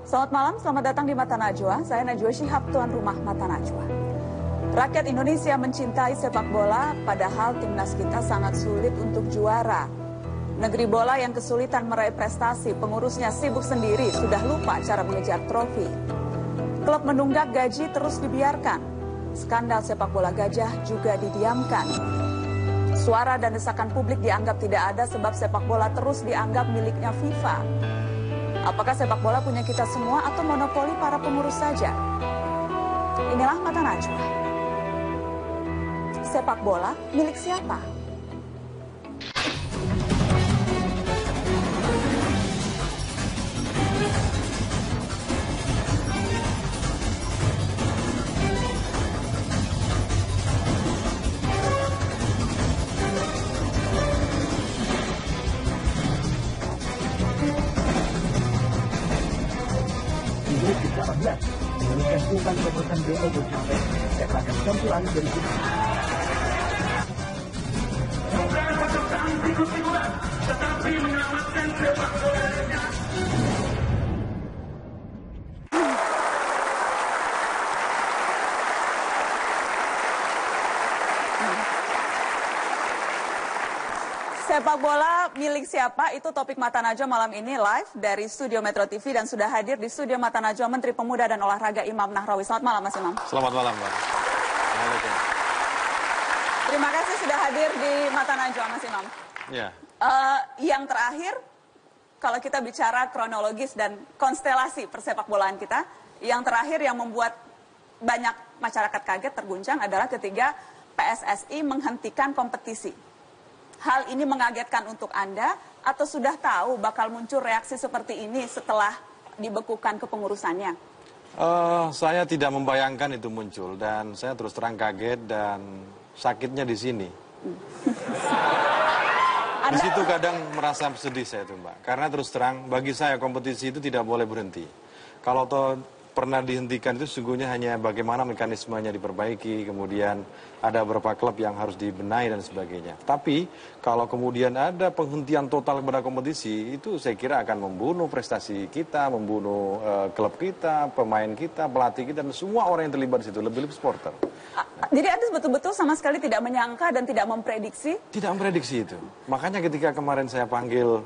Selamat malam, selamat datang di Mata Najwa. Saya Najwa Shihab, tuan rumah Mata Najwa. Rakyat Indonesia mencintai sepak bola, padahal timnas kita sangat sulit untuk juara. Negeri bola yang kesulitan meraih prestasi, pengurusnya sibuk sendiri, sudah lupa cara mengejar trofi. Klub menunggak gaji terus dibiarkan. Skandal sepak bola gajah juga didiamkan. Suara dan desakan publik dianggap tidak ada sebab sepak bola terus dianggap miliknya FIFA. Apakah sepak bola punya kita semua atau monopoli para pengurus saja? Inilah Mata Najwa. Sepak bola milik siapa? Menurutkan tentang keputusan BO bercapai, saya akan campur alih dari sini. Bukan peserta figur-figuran, tetapi menyelamatkan sepak bola. Sepak bola milik siapa? Itu topik Mata Najwa malam ini live dari Studio Metro TV dan sudah hadir di Studio Mata Najwa Menteri Pemuda dan Olahraga Imam Nahrawi. Selamat malam Mas Imam. Selamat malam, Mbak. Assalamualaikum. Terima kasih sudah hadir di Mata Najwa Mas Imam. Ya. Yang terakhir, kalau kita bicara kronologis dan konstelasi persepak bolaan kita, yang terakhir yang membuat banyak masyarakat kaget terguncang adalah ketika PSSI menghentikan kompetisi. Hal ini mengagetkan untuk Anda atau sudah tahu bakal muncul reaksi seperti ini setelah dibekukan kepengurusannya? Saya tidak membayangkan itu muncul dan saya terus terang kaget dan sakitnya di sini. Di situ kadang merasa sedih saya tuh Mbak, karena terus terang bagi saya kompetisi itu tidak boleh berhenti. Kalau pernah dihentikan itu sesungguhnya hanya bagaimana mekanismenya diperbaiki, kemudian ada beberapa klub yang harus dibenahi dan sebagainya. Tapi kalau kemudian ada penghentian total kepada kompetisi, itu saya kira akan membunuh prestasi kita, membunuh klub kita, pemain kita, pelatih kita, dan semua orang yang terlibat di situ, lebih-lebih supporter. Jadi Anda betul-betul sama sekali tidak menyangka dan tidak memprediksi? Tidak memprediksi itu. Makanya ketika kemarin saya panggil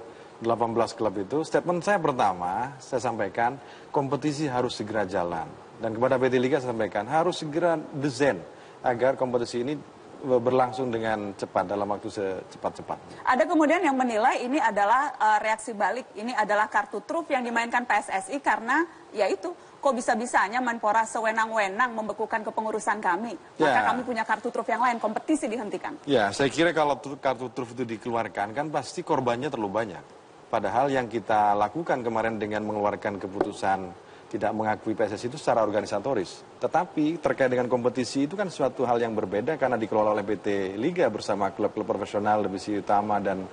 18 klub itu, statement saya pertama, saya sampaikan, kompetisi harus segera jalan. Dan kepada PT Liga saya sampaikan, harus segera desain agar kompetisi ini berlangsung dengan cepat, dalam waktu secepat-cepatnya. Ada kemudian yang menilai ini adalah reaksi balik, ini adalah kartu truf yang dimainkan PSSI karena, yaitu, kok bisa-bisanya Menpora sewenang-wenang membekukan kepengurusan kami. Maka kami punya kartu truf yang lain, kompetisi dihentikan. Ya, saya kira kalau kartu truf itu dikeluarkan, kan pasti korbannya terlalu banyak. Padahal yang kita lakukan kemarin dengan mengeluarkan keputusan tidak mengakui PSSI itu secara organisatoris. Tetapi terkait dengan kompetisi itu kan suatu hal yang berbeda karena dikelola oleh PT Liga bersama klub-klub profesional, divisi utama dan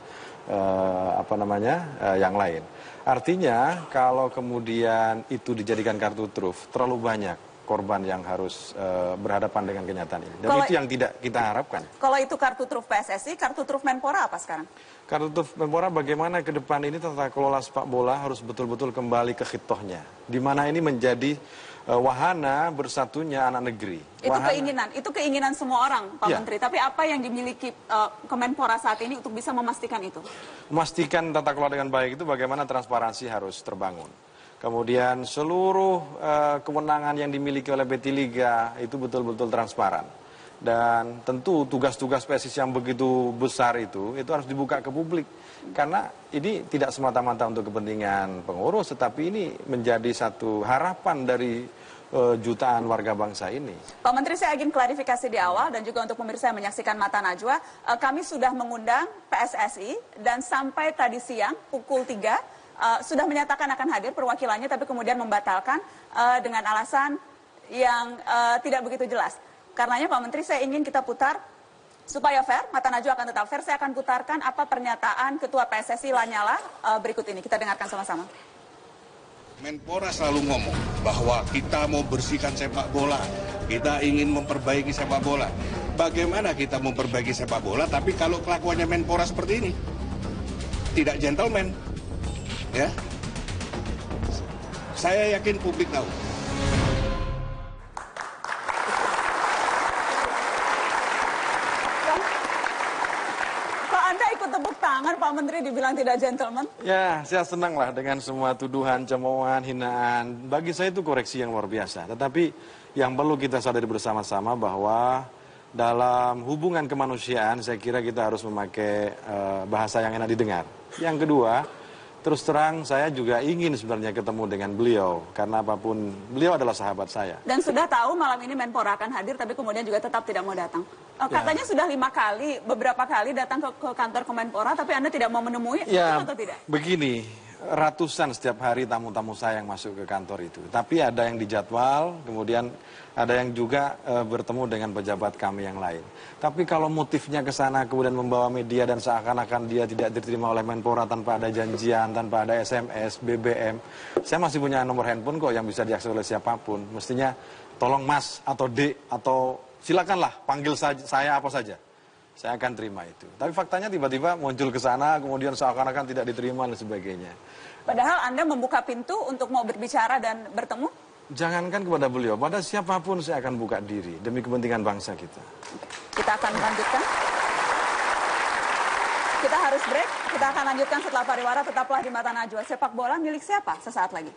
yang lain. Artinya kalau kemudian itu dijadikan kartu truf, terlalu banyak korban yang harus berhadapan dengan kenyataan ini. Dan itu yang tidak kita harapkan. Kalau itu kartu truf PSSI, kartu truf Menpora apa sekarang? Kartu truf Menpora bagaimana ke depan ini tata kelola sepak bola harus betul-betul kembali ke khitohnya. Di mana ini menjadi wahana bersatunya anak negeri. Itu keinginan semua orang, Pak Menteri. Tapi apa yang dimiliki Kemenpora saat ini untuk bisa memastikan itu? Memastikan tata kelola dengan baik itu bagaimana transparansi harus terbangun. Kemudian seluruh kewenangan yang dimiliki oleh PT Liga itu betul-betul transparan. Dan tentu tugas-tugas PSSI yang begitu besar itu harus dibuka ke publik. Karena ini tidak semata-mata untuk kepentingan pengurus, tetapi ini menjadi satu harapan dari jutaan warga bangsa ini. Pak Menteri, saya ingin klarifikasi di awal dan juga untuk pemirsa yang menyaksikan Mata Najwa. Kami sudah mengundang PSSI dan sampai tadi siang pukul 3 sudah menyatakan akan hadir perwakilannya, tapi kemudian membatalkan dengan alasan yang tidak begitu jelas. Karenanya Pak Menteri, saya ingin kita putar supaya fair, Mata Najwa akan tetap fair. Saya akan putarkan apa pernyataan Ketua PSSI Lanyala berikut ini. Kita dengarkan sama-sama. Menpora selalu ngomong bahwa kita mau bersihkan sepak bola, kita ingin memperbaiki sepak bola. Bagaimana kita memperbaiki sepak bola, tapi kalau kelakuannya Menpora seperti ini, tidak gentleman, ya. Saya yakin publik tahu. Pak, Anda ikut tepuk tangan Pak Menteri dibilang tidak gentleman? Ya, saya senang lah dengan semua tuduhan, cemoohan, hinaan. Bagi saya itu koreksi yang luar biasa. Tetapi yang perlu kita sadari bersama-sama bahwa dalam hubungan kemanusiaan saya kira kita harus memakai bahasa yang enak didengar. Yang kedua, terus terang saya juga ingin sebenarnya ketemu dengan beliau. Karena apapun, beliau adalah sahabat saya. Dan sudah tahu malam ini Menpora akan hadir, tapi kemudian juga tetap tidak mau datang. Katanya sudah 5 kali, beberapa kali datang ke kantor Kemenpora, tapi Anda tidak mau menemui, Ya, atau tidak? begini, ratusan setiap hari tamu-tamu saya yang masuk ke kantor itu. Tapi ada yang dijadwal, kemudian ada yang juga bertemu dengan pejabat kami yang lain. Tapi kalau motifnya ke sana kemudian membawa media dan seakan-akan dia tidak diterima oleh Menpora tanpa ada janjian, tanpa ada SMS, BBM. Saya masih punya nomor handphone kok yang bisa diakses oleh siapapun. Mestinya tolong Mas atau Dek atau silakanlah panggil saya apa saja. Saya akan terima itu. Tapi faktanya tiba-tiba muncul ke sana, kemudian seakan-akan tidak diterima dan sebagainya. Padahal Anda membuka pintu untuk mau berbicara dan bertemu? Jangankan kepada beliau, pada siapapun saya akan buka diri demi kepentingan bangsa kita. Kita akan lanjutkan. Kita harus break. Kita akan lanjutkan setelah pariwara. Tetaplah di Mata Najwa. Sepak bola milik siapa? Sesaat lagi.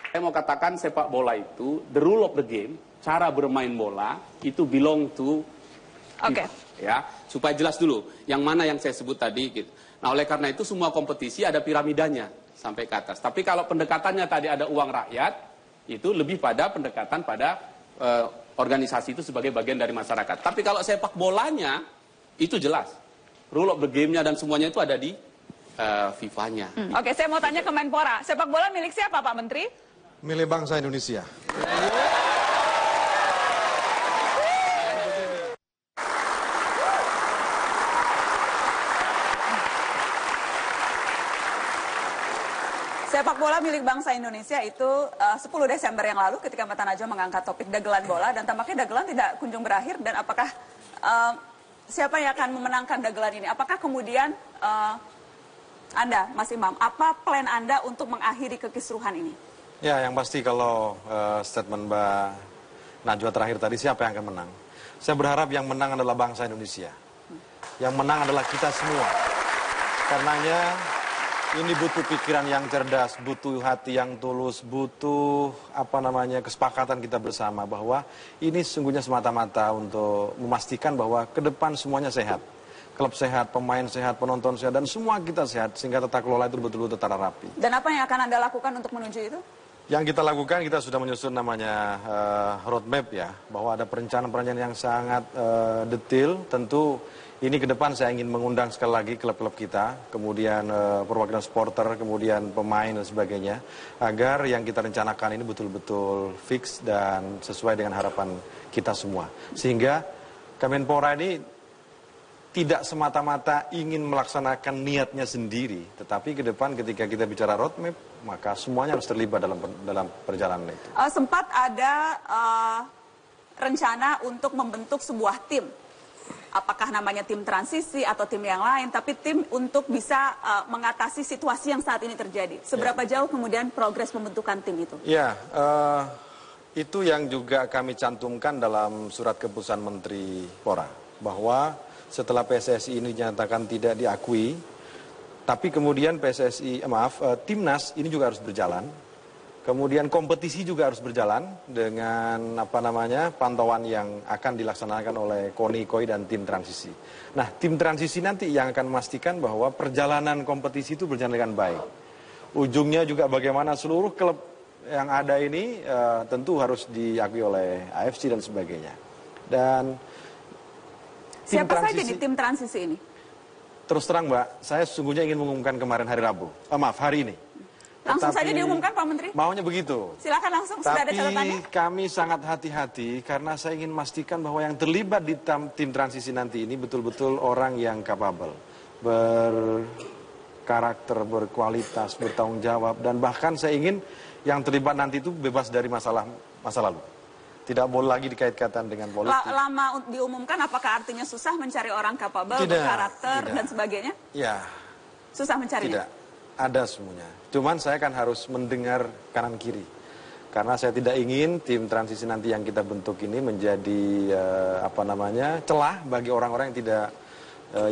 Saya mau katakan sepak bola itu, the rule of the game, cara bermain bola, itu belong to Oke. ya, supaya jelas dulu, yang mana yang saya sebut tadi gitu. Nah, oleh karena itu semua kompetisi ada piramidanya sampai ke atas. Tapi kalau pendekatannya tadi ada uang rakyat, itu lebih pada pendekatan pada organisasi itu sebagai bagian dari masyarakat. Tapi kalau sepak bolanya, itu jelas. Rule of the game-nya dan semuanya itu ada di FIFA-nya. Oke, saya mau tanya ke Menpora. Sepak bola milik siapa, Pak Menteri? Milik bangsa Indonesia. Sepak bola milik bangsa Indonesia itu 10 Desember yang lalu ketika Mata Najwa mengangkat topik dagelan bola, dan tampaknya dagelan tidak kunjung berakhir. Dan apakah siapa yang akan memenangkan dagelan ini? Apakah kemudian Anda, Mas Imam, apa plan Anda untuk mengakhiri kekisruhan ini? Ya, yang pasti kalau statement Mbak Najwa terakhir tadi, siapa yang akan menang? Saya berharap yang menang adalah bangsa Indonesia. Yang menang adalah kita semua. Karenanya ini butuh pikiran yang cerdas, butuh hati yang tulus, butuh kesepakatan kita bersama bahwa ini sesungguhnya semata-mata untuk memastikan bahwa ke depan semuanya sehat. Klub sehat, pemain sehat, penonton sehat, dan semua kita sehat sehingga tata kelola itu betul-betul tertata rapi. Dan apa yang akan Anda lakukan untuk menuju itu? Yang kita lakukan, kita sudah menyusun namanya roadmap ya, bahwa ada perencanaan-perencanaan yang sangat detail. Tentu ini ke depan saya ingin mengundang sekali lagi klub-klub kita, kemudian perwakilan supporter, kemudian pemain dan sebagainya, agar yang kita rencanakan ini betul-betul fix dan sesuai dengan harapan kita semua. Sehingga Kemenpora ini tidak semata-mata ingin melaksanakan niatnya sendiri, tetapi ke depan ketika kita bicara roadmap, maka semuanya harus terlibat dalam perjalanan itu. Sempat ada rencana untuk membentuk sebuah tim. Apakah namanya tim transisi atau tim yang lain, tapi tim untuk bisa mengatasi situasi yang saat ini terjadi. Seberapa jauh kemudian progres pembentukan tim itu? Ya, itu yang juga kami cantumkan dalam surat keputusan Menteri Pora, bahwa setelah PSSI ini dinyatakan tidak diakui, tapi kemudian Timnas ini juga harus berjalan. Kemudian kompetisi juga harus berjalan dengan pantauan yang akan dilaksanakan oleh KONI, KOI, dan tim transisi. Nah, tim transisi nanti yang akan memastikan bahwa perjalanan kompetisi itu berjalan dengan baik. Ujungnya juga bagaimana seluruh klub yang ada ini tentu harus diakui oleh AFC dan sebagainya. Dan siapa saja di tim transisi ini? Terus terang Mbak, saya sesungguhnya ingin mengumumkan kemarin hari Rabu. Hari ini. Langsung saja diumumkan Pak Menteri? Maunya begitu. Silakan langsung, sudah ada catatannya? Tapi kami sangat hati-hati karena saya ingin memastikan bahwa yang terlibat di tim transisi nanti ini betul-betul orang yang capable, berkarakter, berkualitas, bertanggung jawab, dan bahkan saya ingin yang terlibat nanti itu bebas dari masalah masa lalu. Tidak boleh lagi dikait-kaitkan dengan politik. Lama diumumkan, apakah artinya susah mencari orang kapabel, berkarakter, dan sebagainya? Ya. Susah mencarinya? Tidak. Ada semuanya. Cuman saya kan harus mendengar kanan kiri. Karena saya tidak ingin tim transisi nanti yang kita bentuk ini menjadi celah bagi orang-orang yang tidak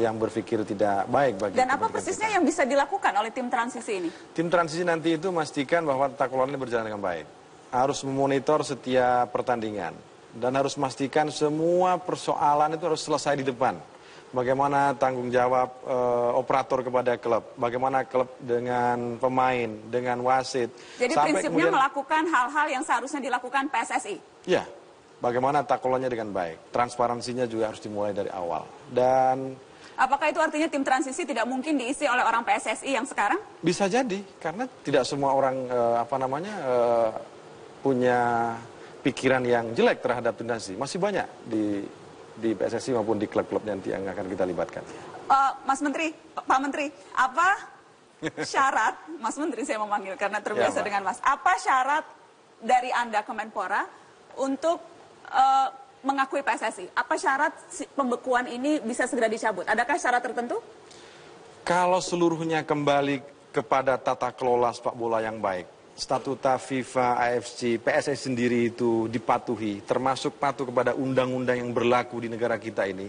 yang berpikir tidak baik bagi. Dan apa persisnya yang bisa dilakukan oleh tim transisi ini? Tim transisi nanti itu memastikan bahwa tata kelola ini berjalan dengan baik. Harus memonitor setiap pertandingan dan harus memastikan semua persoalan itu harus selesai di depan. Bagaimana tanggung jawab operator kepada klub, bagaimana klub dengan pemain, dengan wasit. Jadi prinsipnya melakukan hal-hal yang seharusnya dilakukan PSSI? Ya, bagaimana tata kelolanya dengan baik. Transparansinya juga harus dimulai dari awal. Dan apakah itu artinya tim transisi tidak mungkin diisi oleh orang PSSI yang sekarang? Bisa jadi, karena tidak semua orang punya pikiran yang jelek terhadap tim transisi. Masih banyak di PSSI maupun di klub-klub nanti yang akan kita libatkan. Mas Menteri, Pak Menteri, apa syarat, Mas Menteri saya memanggil karena terbiasa dengan Mas, apa syarat dari Anda Kemenpora untuk mengakui PSSI? Apa syarat pembekuan ini bisa segera dicabut? Adakah syarat tertentu? Kalau seluruhnya kembali kepada tata kelola sepak bola yang baik, statuta FIFA, AFC, PSSI sendiri itu dipatuhi, termasuk patuh kepada undang-undang yang berlaku di negara kita ini,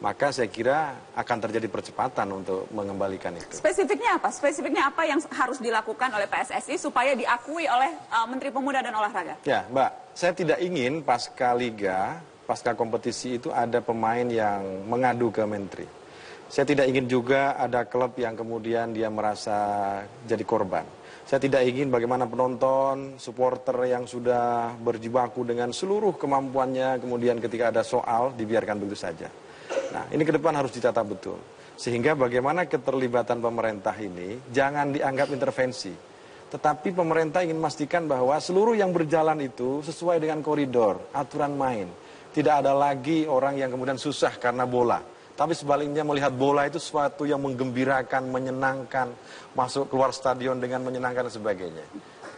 maka saya kira akan terjadi percepatan untuk mengembalikan itu. Spesifiknya apa? Spesifiknya apa yang harus dilakukan oleh PSSI supaya diakui oleh Menteri Pemuda dan Olahraga? Ya, Mbak, saya tidak ingin pasca liga, pasca kompetisi itu ada pemain yang mengadu ke Menteri. Saya tidak ingin juga ada klub yang kemudian dia merasa jadi korban. Saya tidak ingin bagaimana penonton, supporter yang sudah berjibaku dengan seluruh kemampuannya, kemudian ketika ada soal dibiarkan begitu saja. Nah, ini ke depan harus ditata betul. Sehingga bagaimana keterlibatan pemerintah ini jangan dianggap intervensi. Tetapi pemerintah ingin memastikan bahwa seluruh yang berjalan itu sesuai dengan koridor, aturan main. Tidak ada lagi orang yang kemudian susah karena bola. Tapi sebaliknya melihat bola itu sesuatu yang menggembirakan, menyenangkan, masuk keluar stadion dengan menyenangkan dan sebagainya.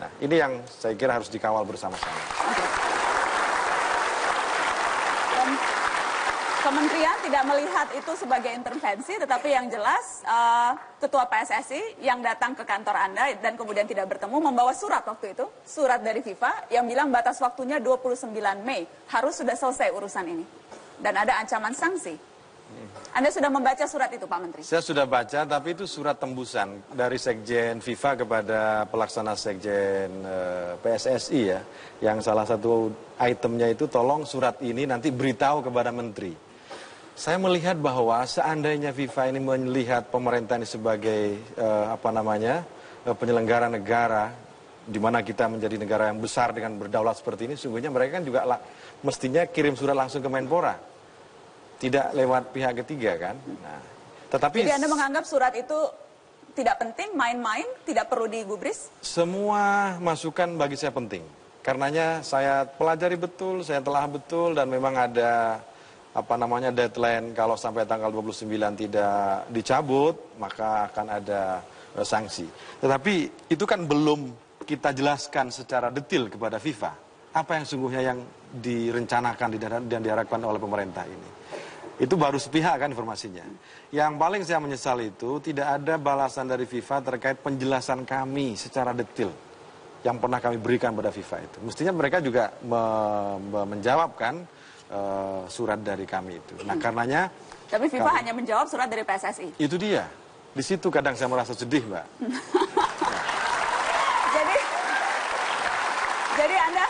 Nah, ini yang saya kira harus dikawal bersama-sama. Dan Kementerian tidak melihat itu sebagai intervensi, tetapi yang jelas Ketua PSSI yang datang ke kantor Anda dan kemudian tidak bertemu membawa surat waktu itu, surat dari FIFA yang bilang batas waktunya 29 Mei, harus sudah selesai urusan ini. Dan ada ancaman sanksi. Anda sudah membaca surat itu, Pak Menteri? Saya sudah baca, tapi itu surat tembusan dari Sekjen FIFA kepada pelaksana Sekjen PSSI ya. Yang salah satu itemnya itu tolong surat ini nanti beritahu kepada Menteri. Saya melihat bahwa seandainya FIFA ini melihat pemerintah ini sebagai penyelenggara negara, di mana kita menjadi negara yang besar dengan berdaulat seperti ini, sungguhnya mereka kan juga mestinya kirim surat langsung ke Menpora. Tidak lewat pihak ketiga kan. Nah, tetapi jadi Anda menganggap surat itu tidak penting, main-main, tidak perlu digubris? Semua masukan bagi saya penting. Karenanya saya pelajari betul, saya telah betul dan memang ada deadline kalau sampai tanggal 29 tidak dicabut, maka akan ada sanksi. Tetapi itu kan belum kita jelaskan secara detail kepada FIFA. Apa yang sungguhnya yang direncanakan dan diharapkan oleh pemerintah ini. Itu baru sepihak kan informasinya. Yang paling saya menyesal itu tidak ada balasan dari FIFA terkait penjelasan kami secara detail yang pernah kami berikan pada FIFA itu. Mestinya mereka juga menjawabkan surat dari kami itu. Nah, karenanya tapi FIFA hanya menjawab surat dari PSSI. Itu dia. Di situ kadang saya merasa sedih, Mbak. Jadi Anda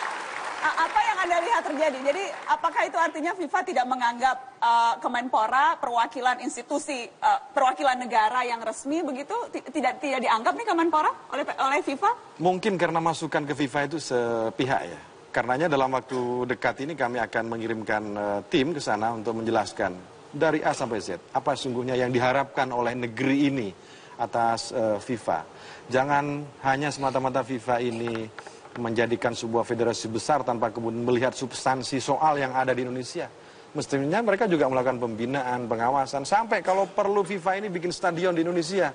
apa yang Anda lihat terjadi? Jadi apakah itu artinya FIFA tidak menganggap Kemenpora perwakilan institusi, perwakilan negara yang resmi begitu? Tidak dianggap nih Kemenpora oleh FIFA? Mungkin karena masukan ke FIFA itu sepihak ya. Karenanya dalam waktu dekat ini kami akan mengirimkan tim ke sana untuk menjelaskan dari A sampai Z apa sungguhnya yang diharapkan oleh negeri ini atas FIFA. Jangan hanya semata-mata FIFA ini menjadikan sebuah federasi besar tanpa kemudian melihat substansi soal yang ada di Indonesia. Mestinya mereka juga melakukan pembinaan, pengawasan, sampai kalau perlu FIFA ini bikin stadion di Indonesia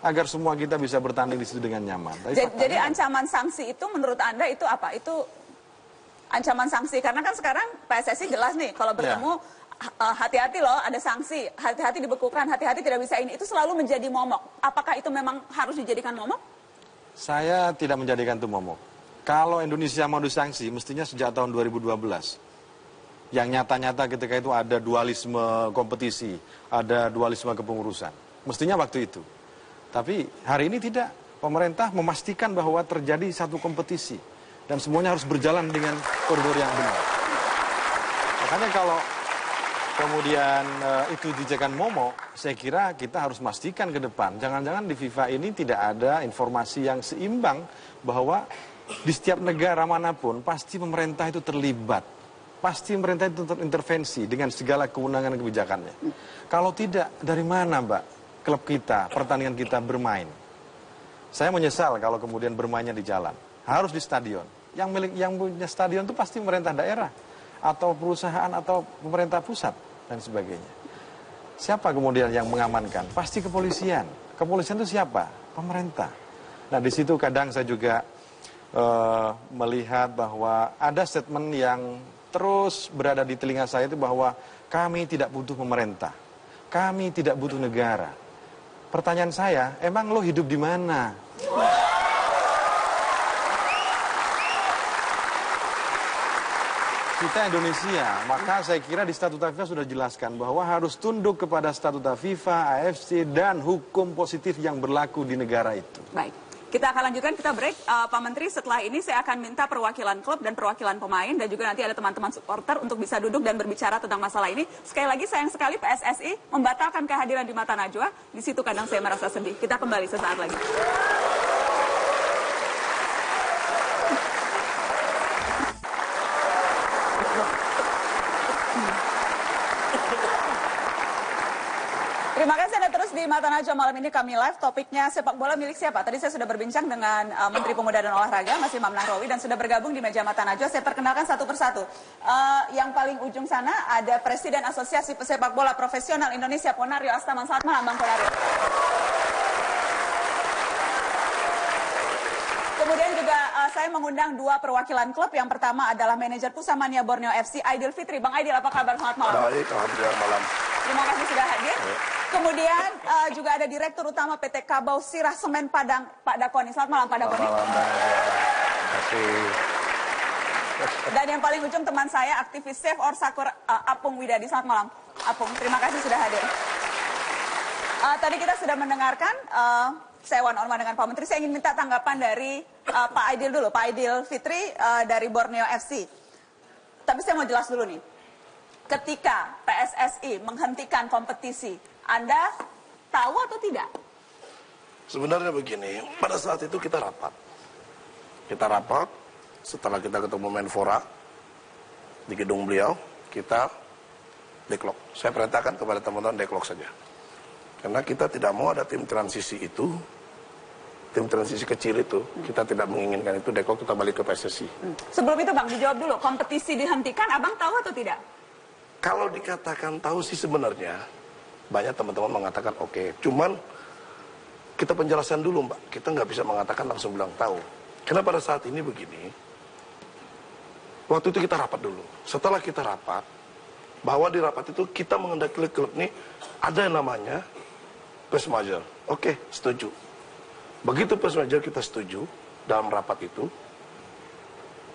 agar semua kita bisa bertanding di situ dengan nyaman. Jadi ancaman sanksi itu menurut Anda itu apa? Itu ancaman sanksi? Karena kan sekarang PSSI jelas nih, kalau bertemu hati-hati loh, ada sanksi, hati-hati dibekukan, hati-hati tidak bisa ini. Itu selalu menjadi momok. Apakah itu memang harus dijadikan momok? Saya tidak menjadikan itu momok. Kalau Indonesia mau disanksi, mestinya sejak tahun 2012. Yang nyata-nyata ketika itu ada dualisme kompetisi, ada dualisme kepengurusan. Mestinya waktu itu. Tapi hari ini tidak. Pemerintah memastikan bahwa terjadi satu kompetisi. Dan semuanya harus berjalan dengan koridor yang benar. Makanya kalau kemudian itu dijadikan momok, saya kira kita harus pastikan ke depan. Jangan-jangan di FIFA ini tidak ada informasi yang seimbang bahwa di setiap negara manapun pasti pemerintah itu terlibat. Pasti pemerintah itu terintervensi dengan segala kewenangan kebijakannya. Kalau tidak, dari mana Mbak klub kita, pertandingan kita bermain? Saya menyesal kalau kemudian bermainnya di jalan. Harus di stadion. Yang punya stadion itu pasti pemerintah daerah. Atau perusahaan atau pemerintah pusat dan sebagainya. Siapa kemudian yang mengamankan? Pasti kepolisian. Kepolisian itu siapa? Pemerintah. Nah di situ kadang saya juga melihat bahwa ada statement yang terus berada di telinga saya itu bahwa kami tidak butuh pemerintah. Kami tidak butuh negara. Pertanyaan saya, emang lo hidup di mana? Kita Indonesia, maka saya kira di Statuta FIFA sudah jelaskan bahwa harus tunduk kepada Statuta FIFA, AFC, dan hukum positif yang berlaku di negara itu. Baik, kita akan lanjutkan, kita break. Pak Menteri, setelah ini saya akan minta perwakilan klub dan perwakilan pemain, dan juga nanti ada teman-teman supporter untuk bisa duduk dan berbicara tentang masalah ini. Sekali lagi, sayang sekali PSSI membatalkan kehadiran di Mata Najwa. Di situ kadang saya merasa sedih. Kita kembali sesaat lagi. Terima kasih Anda terus di Mata Najwa. Malam ini kami live, topiknya sepak bola milik siapa? Tadi saya sudah berbincang dengan Menteri Pemuda dan Olahraga, Mas Imam Nahrawi, dan sudah bergabung di meja Mata Najwa. Saya perkenalkan satu persatu. Yang paling ujung sana ada Presiden Asosiasi Pesepak Bola Profesional Indonesia, Ponario Astaman. Selamat malam, Bang Ponario. Kemudian juga saya mengundang dua perwakilan klub. Yang pertama adalah manajer Pusamania Borneo FC, Aidil Fitri. Bang Aidil, apa kabar? Selamat malam. Baik, alhamdulillah malam. Terima kasih sudah hadir. Kemudian juga ada Direktur Utama PT Kabau Sirah Semen Padang, Pak Dakoni. Selamat malam, Pak Dakoni. Selamat malam, terima kasih. Dan yang paling ujung teman saya, aktivis Save Our Sakur, Apung Widadi. Selamat malam, Apung. Terima kasih sudah hadir. Tadi kita sudah mendengarkan saya one-on-one dengan Pak Menteri. Saya ingin minta tanggapan dari Pak Aidil dulu, Pak Aidil Fitri dari Borneo FC. Tapi saya mau jelas dulu nih. Ketika PSSI menghentikan kompetisi, Anda tahu atau tidak? Sebenarnya begini, pada saat itu kita rapat. Kita rapat, setelah kita ketemu Menpora di gedung beliau, kita deadlock. Saya perintahkan kepada teman-teman deadlock saja. Karena kita tidak mau ada tim transisi itu, tim transisi kecil itu, kita tidak menginginkan itu, deadlock kita balik ke PSSI. Sebelum itu Bang, dijawab dulu, kompetisi dihentikan, Abang tahu atau tidak? Kalau dikatakan tahu sih sebenarnya, banyak teman-teman mengatakan oke. Cuman kita penjelasan dulu Mbak, kita nggak bisa mengatakan langsung bilang tahu. Karena pada saat ini begini, waktu itu kita rapat dulu. Setelah kita rapat, bahwa di rapat itu kita mengendaki klub ini ada yang namanya press major. Oke, setuju. Begitu press major kita setuju dalam rapat itu,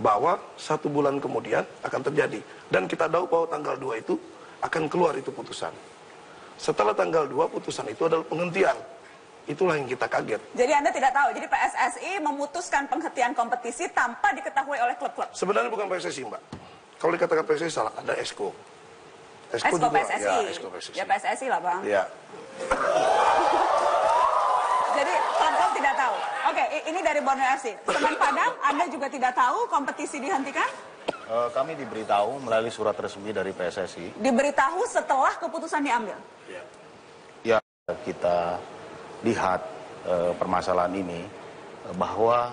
bahwa 1 bulan kemudian akan terjadi. Dan kita tahu bahwa tanggal 2 itu akan keluar itu putusan. Setelah tanggal 2 putusan itu adalah penghentian. Itulah yang kita kaget. Jadi Anda tidak tahu, jadi PSSI memutuskan penghentian kompetisi tanpa diketahui oleh klub-klub? Sebenarnya bukan PSSI Mbak. Kalau dikatakan PSSI salah, ada ESCO. ESCO juga, PSSI? Ya, ESCO PSSI. Ya PSSI lah Bang. Ya. Jadi klub tidak tahu. Oke, ini dari Borneo FC. Semen Padang, Anda juga tidak tahu kompetisi dihentikan? Kami diberitahu melalui surat resmi dari PSSI. Diberitahu setelah keputusan diambil? Ya, kita lihat permasalahan ini bahwa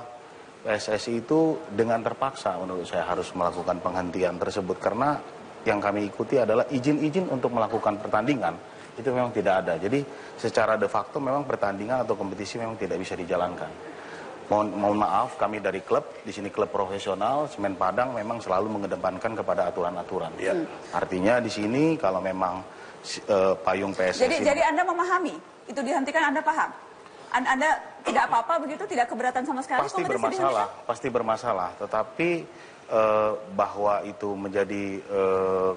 PSSI itu dengan terpaksa menurut saya harus melakukan penghentian tersebut karena yang kami ikuti adalah izin-izin untuk melakukan pertandingan itu memang tidak ada. Jadi secara de facto memang pertandingan atau kompetisi memang tidak bisa dijalankan. Mohon maaf, kami dari klub, di sini klub profesional, Semen Padang memang selalu mengedepankan kepada aturan-aturan. Artinya di sini kalau memang payung PSSI... Jadi Anda memahami, itu dihentikan, Anda paham? Anda tidak apa-apa begitu, tidak keberatan sama sekali? Pasti bermasalah. Tetapi bahwa itu menjadi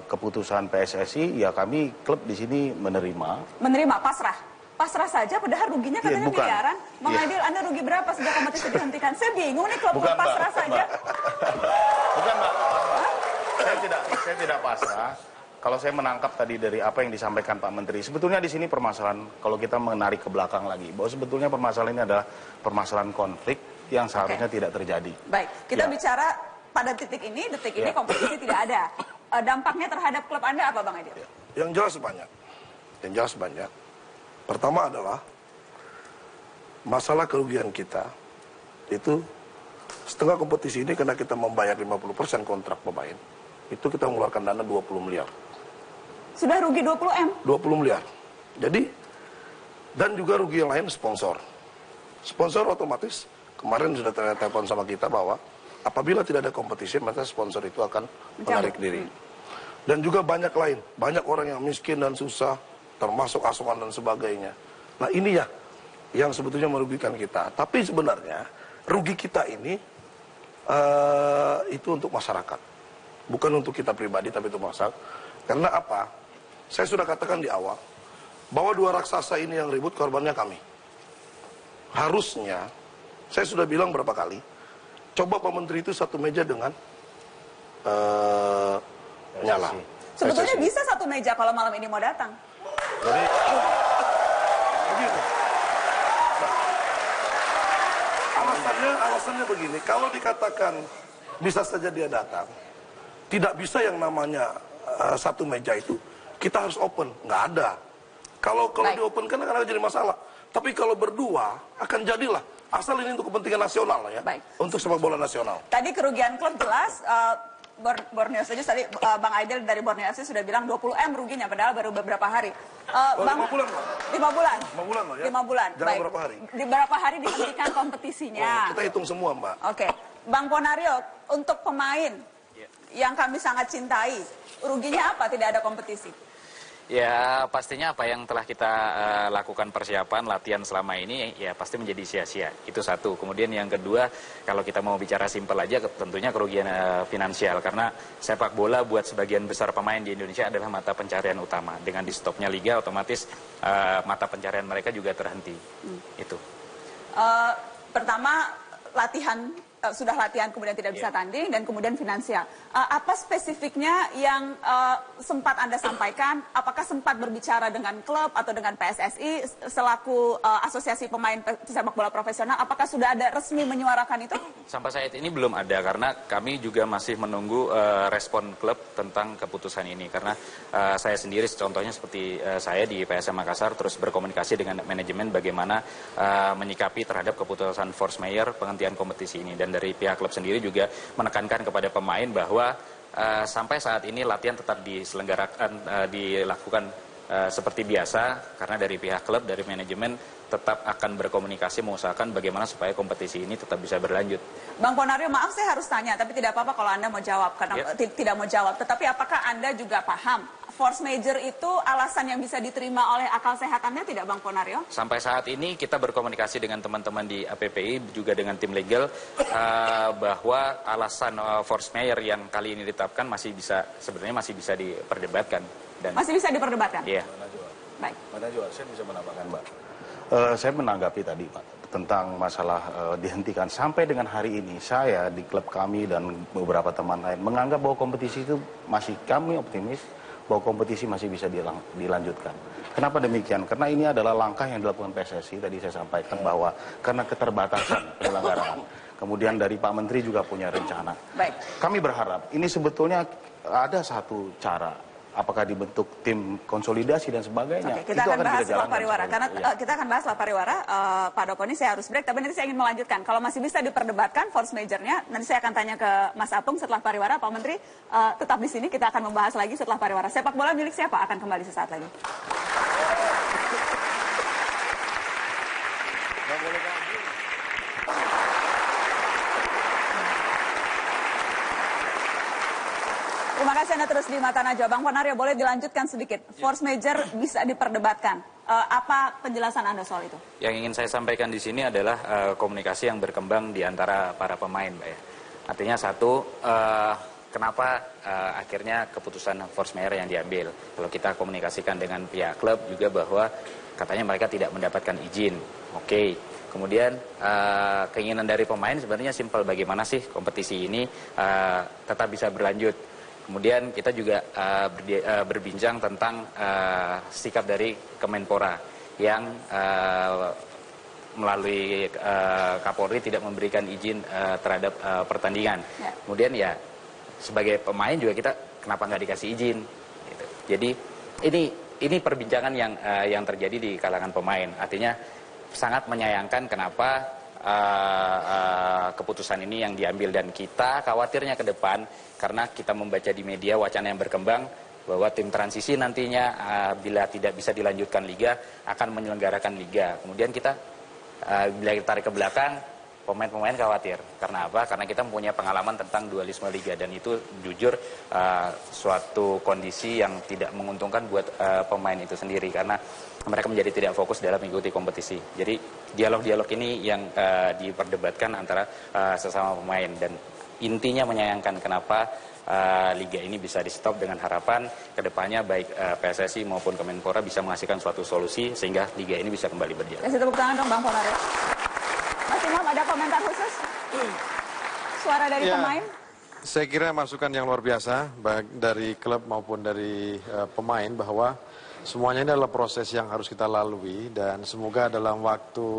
keputusan PSSI, ya kami klub di sini menerima. Menerima, pasrah saja, padahal ruginya katanya miliaran. Bang Aidil, Anda rugi berapa sejak kompetisi dihentikan? Saya bingung nih, klub pasrah saja. Bukan, Mbak. Saya tidak pasrah. Kalau saya menangkap tadi dari apa yang disampaikan Pak Menteri, sebetulnya di sini permasalahan, kalau kita menarik ke belakang lagi, bahwa sebetulnya permasalahan ini adalah permasalahan konflik yang seharusnya tidak terjadi. Baik, kita bicara pada detik ini kompetisi tidak ada. Dampaknya terhadap klub Anda apa, Bang Aidil? Yang jelas banyak. Pertama adalah masalah kerugian kita itu setengah kompetisi ini karena kita membayar 50% kontrak pemain, itu kita mengeluarkan dana 20 miliar. Sudah rugi 20 miliar. Jadi, dan juga rugi yang lain sponsor. Sponsor otomatis kemarin sudah telepon sama kita bahwa apabila tidak ada kompetisi, maka sponsor itu akan menarik diri. Dan juga banyak lain, banyak orang yang miskin dan susah, termasuk asuhan dan sebagainya. Nah ini ya, yang sebetulnya merugikan kita. Tapi sebenarnya, rugi kita ini, itu untuk masyarakat. Bukan untuk kita pribadi, tapi untuk masyarakat. Karena apa? Saya sudah katakan di awal, bahwa dua raksasa ini yang ribut, korbannya kami. Harusnya, saya sudah bilang berapa kali, coba Pak Menteri itu satu meja dengan Nyala. Sebetulnya bisa satu meja kalau malam ini mau datang. Jadi, begitu. Alasannya begini, kalau dikatakan bisa saja dia datang, tidak bisa yang namanya satu meja itu, kita harus open, nggak ada. Kalau di open kan akan jadi masalah. Tapi kalau berdua akan jadilah. Asal ini untuk kepentingan nasional ya. Untuk sepak bola nasional. Tadi kerugian klub jelas. Borneo saja tadi Bang Aidil dari Borneo FC sudah bilang 20 M ruginya padahal baru beberapa hari. 5 bulan Pak. 5 bulan. 5 bulan loh ya. 5 bulan. Jangan berapa hari. Di berapa hari dihentikan kompetisinya. Kita hitung semua Mbak. Oke. Bang Ponario, untuk pemain yang kami sangat cintai, ruginya apa tidak ada kompetisi? Ya pastinya apa yang telah kita lakukan persiapan latihan selama ini ya pasti menjadi sia-sia, itu satu. Kemudian yang kedua, kalau kita mau bicara simpel aja, tentunya kerugian finansial, karena sepak bola buat sebagian besar pemain di Indonesia adalah mata pencarian utama. Dengan di stopnya liga otomatis mata pencarian mereka juga terhenti. Itu pertama latihan, sudah latihan kemudian tidak bisa tanding, dan kemudian finansial. Apa spesifiknya yang sempat Anda sampaikan? Apakah sempat berbicara dengan klub atau dengan PSSI selaku asosiasi pemain sepak bola profesional? Apakah sudah ada resmi menyuarakan itu? Sampai saat ini belum ada, karena kami juga masih menunggu respon klub tentang keputusan ini. Karena saya sendiri contohnya seperti saya di PSM Makassar terus berkomunikasi dengan manajemen bagaimana menyikapi terhadap keputusan force majeure penghentian kompetisi ini. Dan dari pihak klub sendiri juga menekankan kepada pemain bahwa sampai saat ini latihan tetap dilakukan seperti biasa, karena dari pihak klub, dari manajemen tetap akan berkomunikasi mengusahakan bagaimana supaya kompetisi ini tetap bisa berlanjut. Bang Ponario, maaf saya harus tanya, tapi tidak apa-apa kalau Anda mau jawab, karena tidak mau jawab. Tetapi apakah Anda juga paham force majeure itu alasan yang bisa diterima oleh akal sehat Anda tidak, Bang Ponario? Sampai saat ini kita berkomunikasi dengan teman-teman di APPI, juga dengan tim legal, bahwa alasan force majeure yang kali ini ditetapkan sebenarnya masih bisa diperdebatkan. Dan masih bisa diperdebatkan? Iya. Baik. Mana juga, saya bisa menambahkan Mbak. Saya menanggapi tadi Pak tentang masalah dihentikan. Sampai dengan hari ini saya di klub kami dan beberapa teman lain menganggap bahwa kompetisi itu kami optimis bahwa kompetisi masih bisa dilanjutkan. Kenapa demikian? Karena ini adalah langkah yang dilakukan PSSI, tadi saya sampaikan bahwa karena keterbatasan penyelenggaraan. Kemudian dari Pak Menteri juga punya rencana. Baik. Kami berharap ini sebetulnya ada satu cara. Apakah dibentuk tim konsolidasi dan sebagainya? Oke, kita akan bahas setelah pariwara. Karena kita akan bahas setelah pariwara, Pak Doko, ini saya harus break. Tapi nanti saya ingin melanjutkan. Kalau masih bisa diperdebatkan force majeure-nya, nanti saya akan tanya ke Mas Apung setelah pariwara. Pak Menteri, tetap di sini. Kita akan membahas lagi setelah pariwara. Sepak bola milik siapa? Akan kembali sesaat lagi. Terima kasih Anda terus di Mata Najwa. Bang Ponario, boleh dilanjutkan sedikit? Force major bisa diperdebatkan. Apa penjelasan Anda soal itu? Yang ingin saya sampaikan di sini adalah komunikasi yang berkembang di antara para pemain, Mbak ya. Artinya satu, kenapa akhirnya keputusan force majeure yang diambil. Kalau kita komunikasikan dengan pihak klub juga bahwa katanya mereka tidak mendapatkan izin. Oke. Kemudian keinginan dari pemain sebenarnya simpel, bagaimana sih kompetisi ini tetap bisa berlanjut. Kemudian kita juga berbincang tentang sikap dari Kemenpora yang melalui Kapolri tidak memberikan izin terhadap pertandingan. Ya. Kemudian ya sebagai pemain juga kita kenapa nggak dikasih izin? Gitu. Jadi ini perbincangan yang terjadi di kalangan pemain. Artinya sangat menyayangkan kenapa keputusan ini yang diambil, dan kita khawatirnya ke depan karena kita membaca di media wacana yang berkembang bahwa tim transisi nantinya bila tidak bisa dilanjutkan liga akan menyelenggarakan liga. Kemudian kita bila kita tarik ke belakang, pemain-pemain khawatir. Karena apa? Karena kita mempunyai pengalaman tentang dualisme liga, dan itu jujur suatu kondisi yang tidak menguntungkan buat pemain itu sendiri karena mereka menjadi tidak fokus dalam mengikuti kompetisi. Jadi dialog-dialog ini yang diperdebatkan antara sesama pemain, dan intinya menyayangkan kenapa liga ini bisa di stop, dengan harapan kedepannya baik PSSI maupun Kemenpora bisa menghasilkan suatu solusi sehingga liga ini bisa kembali berjalan. Kasih tepuk tangan dong Bang Ponario. Mas Imam, ada komentar khusus? Suara dari pemain? Saya kira masukan yang luar biasa baik dari klub maupun dari pemain bahwa semuanya ini adalah proses yang harus kita lalui, dan semoga dalam waktu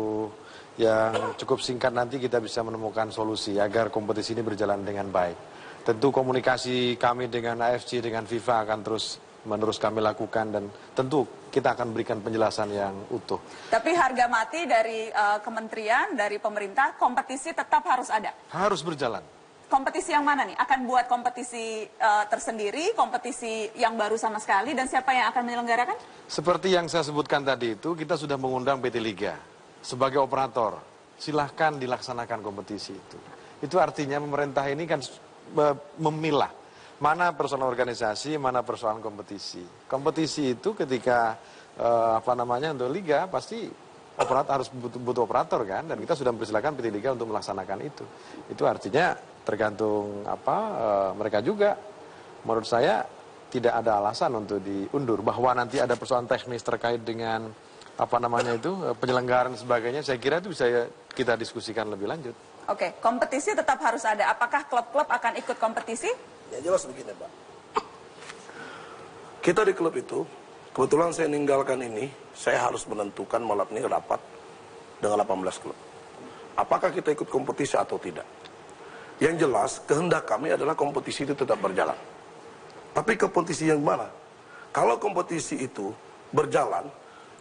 yang cukup singkat nanti kita bisa menemukan solusi agar kompetisi ini berjalan dengan baik. Tentu komunikasi kami dengan AFC, dengan FIFA akan terus menerus kami lakukan, dan tentu kita akan berikan penjelasan yang utuh. Tapi harga mati dari kementerian, dari pemerintah, kompetisi tetap harus ada? Harus berjalan. Kompetisi yang mana nih? Akan buat kompetisi tersendiri, kompetisi yang baru sama sekali, dan siapa yang akan menyelenggarakan? Seperti yang saya sebutkan tadi itu, kita sudah mengundang PT Liga sebagai operator. Silahkan dilaksanakan kompetisi itu. Itu artinya pemerintah ini kan memilah mana persoalan organisasi, mana persoalan kompetisi. Kompetisi itu ketika untuk liga pasti harus butuh operator kan, dan kita sudah mempersilahkan PT Liga untuk melaksanakan itu. Itu artinya tergantung mereka juga. Menurut saya tidak ada alasan untuk diundur, bahwa nanti ada persoalan teknis terkait dengan penyelenggaraan dan sebagainya. Saya kira itu bisa kita diskusikan lebih lanjut. Oke, kompetisi tetap harus ada. Apakah klub-klub akan ikut kompetisi? Ya jelas begini Pak. Kita di klub itu, kebetulan saya meninggalkan ini, saya harus menentukan malam ini rapat dengan 18 klub. Apakah kita ikut kompetisi atau tidak? Yang jelas, kehendak kami adalah kompetisi itu tetap berjalan. Tapi kompetisi yang mana? Kalau kompetisi itu berjalan,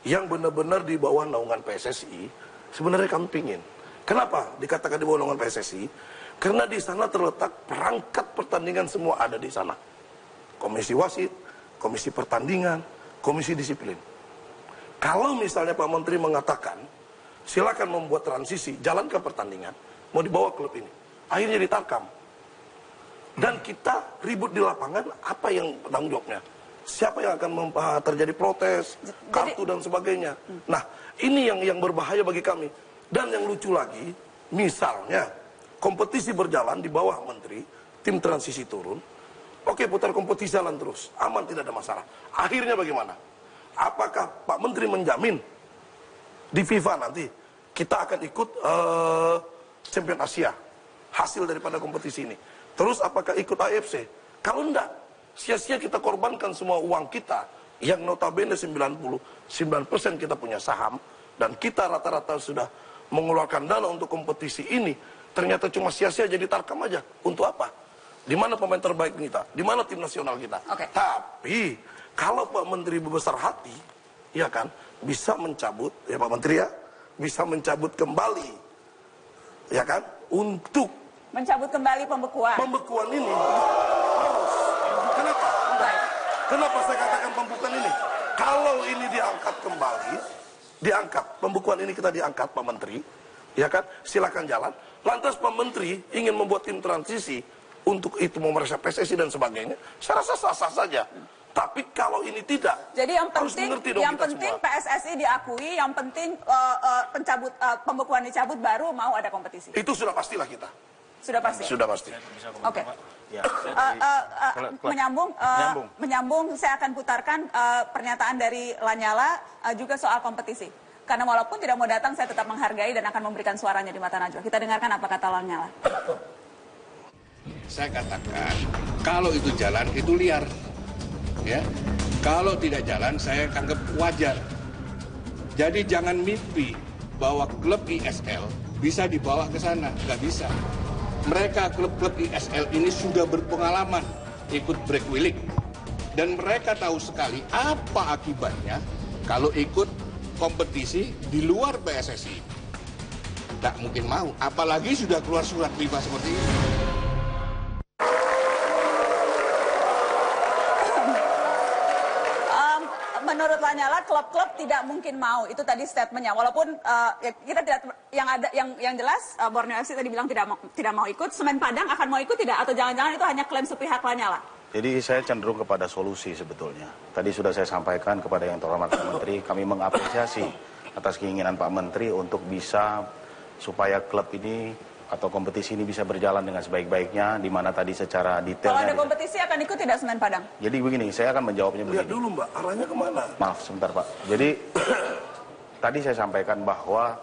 yang benar-benar di bawah naungan PSSI, sebenarnya kami pingin. Kenapa dikatakan di bawah naungan PSSI? Karena di sana terletak perangkat pertandingan semua ada di sana. Komisi wasit, komisi pertandingan, komisi disiplin. Kalau misalnya Pak Menteri mengatakan, silakan membuat transisi, jalankan pertandingan, mau dibawa klub ini. Akhirnya ditarkam. Dan kita ribut di lapangan, apa yang tanggung jawabnya? Siapa yang akan terjadi protes, kartu dan sebagainya. Nah, ini yang berbahaya bagi kami. Dan yang lucu lagi, misalnya kompetisi berjalan di bawah menteri, tim transisi turun, oke putar kompetisi jalan terus, aman tidak ada masalah. Akhirnya bagaimana? Apakah Pak Menteri menjamin di FIFA nanti kita akan ikut Champion Asia, hasil daripada kompetisi ini? Terus apakah ikut AFC? Kalau enggak, sia-sia kita korbankan semua uang kita, yang notabene 99% kita punya saham, dan kita rata-rata sudah mengeluarkan dana untuk kompetisi ini, ternyata cuma sia-sia jadi tarkam aja. Untuk apa? Di mana pemain terbaik kita? Di mana tim nasional kita? Tapi kalau Pak Menteri berbesar hati, ya kan, bisa mencabut, ya Pak Menteri ya, bisa mencabut kembali, ya kan, untuk mencabut kembali pembekuan. Pembekuan ini harus. Kenapa? Kenapa saya katakan pembekuan ini? Kalau ini diangkat kembali, diangkat, pembekuan ini kita diangkat Pak Menteri, ya kan, silakan jalan. Lantas Pak Menteri ingin membuat tim transisi, untuk itu memeriksa PSSI dan sebagainya, saya rasa sah-sah saja. Tapi kalau ini tidak, jadi yang harus penting, mengerti dong kita semua. PSSI diakui, yang penting pembekuan dicabut baru mau ada kompetisi. Itu sudah pastilah kita. Sudah pasti. Sudah pasti. Oke. Ya. Menyambung, saya akan putarkan pernyataan dari Lanyala juga soal kompetisi. Karena walaupun tidak mau datang, saya tetap menghargai dan akan memberikan suaranya di Mata Najwa. Kita dengarkan apa kata Lanyala. Saya katakan, kalau itu jalan, itu liar. Ya, kalau tidak jalan, saya anggap wajar. Jadi jangan mimpi bahwa klub ISL bisa dibawa ke sana, nggak bisa. Mereka klub-klub ISL ini sudah berpengalaman ikut break-wiling. Dan mereka tahu sekali apa akibatnya kalau ikut kompetisi di luar PSSI. Tak mungkin mau, apalagi sudah keluar surat FIFA seperti ini. Menurut Lanyala, klub-klub tidak mungkin mau. Itu tadi statementnya. Walaupun kita tidak, yang jelas Borneo FC tadi bilang tidak mau ikut. Semen Padang akan mau ikut tidak? Atau jangan-jangan itu hanya klaim sepihak Lanyala? Jadi saya cenderung kepada solusi sebetulnya. Tadi sudah saya sampaikan kepada yang terhormat Pak Menteri, kami mengapresiasi atas keinginan Pak Menteri untuk bisa supaya klub ini atau kompetisi ini bisa berjalan dengan sebaik-baiknya, di mana tadi secara detailnya. Kalau ada kompetisi akan ikut tidak Semen Padang? Jadi begini, saya akan menjawabnya begini. Lihat dulu Mbak, arahnya kemana? Maaf, sebentar Pak. Jadi tadi saya sampaikan bahwa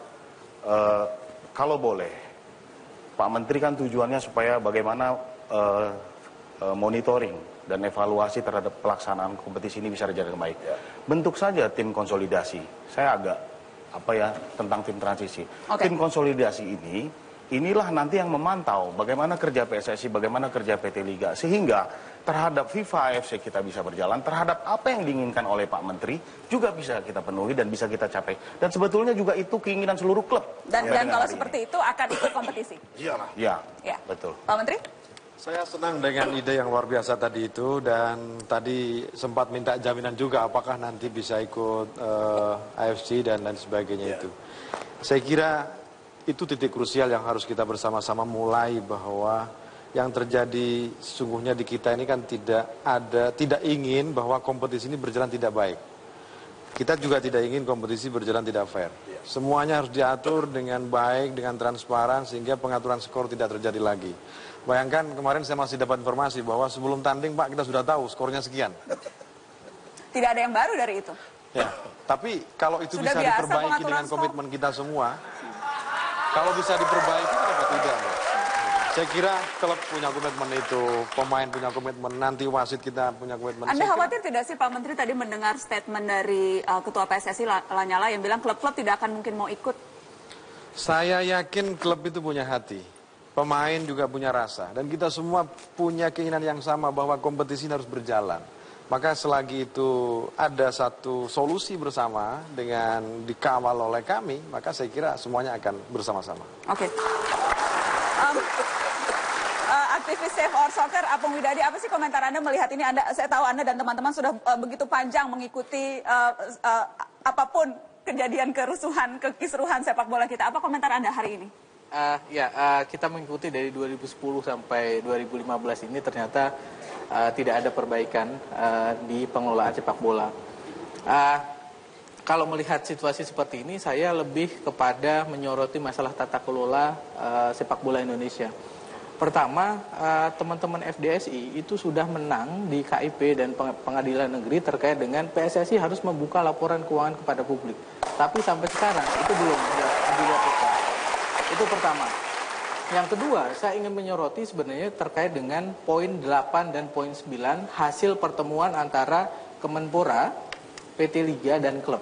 kalau boleh, Pak Menteri kan tujuannya supaya bagaimana monitoring dan evaluasi terhadap pelaksanaan kompetisi ini bisa berjalan dengan baik. Bentuk saja tim konsolidasi. Saya agak tentang tim transisi. Tim konsolidasi inilah nanti yang memantau bagaimana kerja PSSI, bagaimana kerja PT Liga, sehingga terhadap FIFA AFC kita bisa berjalan, terhadap apa yang diinginkan oleh Pak Menteri juga bisa kita penuhi dan bisa kita capai. Dan sebetulnya juga itu keinginan seluruh klub. Dan kalau seperti itu akan ikut kompetisi? Iyalah. Ya, betul. Pak Menteri? Saya senang dengan ide yang luar biasa tadi itu, dan tadi sempat minta jaminan juga apakah nanti bisa ikut AFC dan lain sebagainya itu. Saya kira itu titik krusial yang harus kita bersama-sama mulai, bahwa yang terjadi sesungguhnya di kita ini kan tidak ingin bahwa kompetisi ini berjalan tidak baik. Kita juga tidak ingin kompetisi berjalan tidak fair. Semuanya harus diatur dengan baik, dengan transparan, sehingga pengaturan skor tidak terjadi lagi. Bayangkan kemarin saya masih dapat informasi bahwa sebelum tanding Pak kita sudah tahu skornya sekian. Tidak ada yang baru dari itu. Ya, tapi kalau itu sudah bisa diperbaiki dengan komitmen kita semua, kalau bisa diperbaiki kenapa tidak? Saya kira klub punya komitmen itu, pemain punya komitmen, nanti wasit kita punya komitmen. Anda khawatir tidak sih Pak Menteri tadi mendengar statement dari Ketua PSSI Lanyala yang bilang klub-klub tidak akan mungkin mau ikut? Saya yakin klub itu punya hati, pemain juga punya rasa, dan kita semua punya keinginan yang sama bahwa kompetisi harus berjalan. Maka selagi itu ada satu solusi bersama dengan dikawal oleh kami, maka saya kira semuanya akan bersama-sama. Oke. Aktivis Save Our Soccer, Apung Widadi, apa sih komentar Anda melihat ini? Saya tahu Anda dan teman-teman sudah begitu panjang mengikuti apapun kejadian kerusuhan, kekisruhan sepak bola kita. Apa komentar Anda hari ini? Kita mengikuti dari 2010 sampai 2015 ini ternyata tidak ada perbaikan di pengelolaan sepak bola. Kalau melihat situasi seperti ini, saya lebih kepada menyoroti masalah tata kelola sepak bola Indonesia. Pertama, teman-teman FDSI itu sudah menang di KIP dan pengadilan negeri terkait dengan PSSI harus membuka laporan keuangan kepada publik. Tapi sampai sekarang itu belum dilakukan. Itu pertama. Yang kedua, saya ingin menyoroti sebenarnya terkait dengan poin 8 dan poin 9 hasil pertemuan antara Kemenpora, PT Liga, dan klub.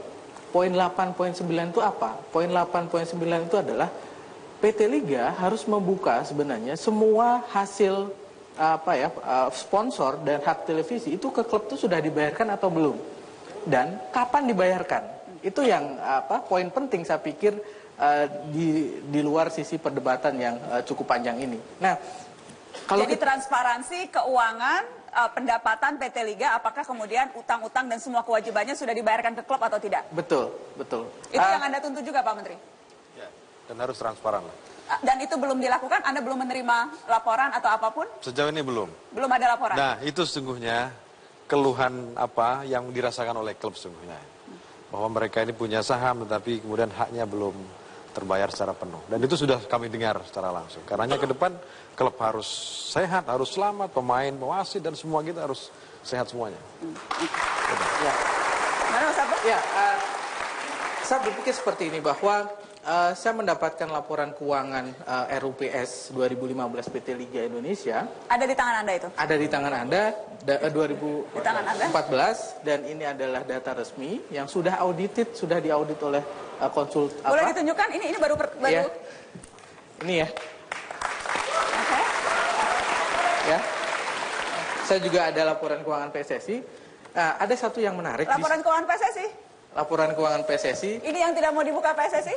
Poin 8, poin 9 itu apa? Poin 8, poin 9 itu adalah PT Liga harus membuka sebenarnya semua hasil sponsor dan hak televisi itu ke klub itu sudah dibayarkan atau belum. Dan kapan dibayarkan? Itu yang poin penting saya pikir di luar sisi perdebatan yang cukup panjang ini. Nah, kalau jadi transparansi keuangan, pendapatan PT Liga, apakah kemudian utang-utang dan semua kewajibannya sudah dibayarkan ke klub atau tidak? Betul, betul. Itu yang Anda tuntut juga Pak Menteri? Ya, dan harus transparan lah. Dan itu belum dilakukan, Anda belum menerima laporan atau apapun? Sejauh ini belum. Belum ada laporan? Nah, itu sesungguhnya keluhan apa yang dirasakan oleh klub sesungguhnya. Bahwa mereka ini punya saham, tetapi kemudian haknya belum terbayar secara penuh. Dan itu sudah kami dengar secara langsung. Karenanya ke depan klub harus sehat, harus selamat, pemain, wasit, dan semua kita harus sehat semuanya. Ya. Mana Mas Abdul? Ya, saya berpikir seperti ini bahwa saya mendapatkan laporan keuangan RUPS 2015 PT Liga Indonesia. Ada di tangan Anda itu? Ada di tangan Anda, 2014, Di tangan Anda? dan ini adalah data resmi yang sudah audited, sudah diaudit oleh Boleh ditunjukkan? Ini baru Ya. Ini ya. Oke. Ya. Saya juga ada laporan keuangan PSSI. Ada satu yang menarik. Laporan keuangan PSSI? Laporan keuangan PSSI. Ini yang tidak mau dibuka PSSI?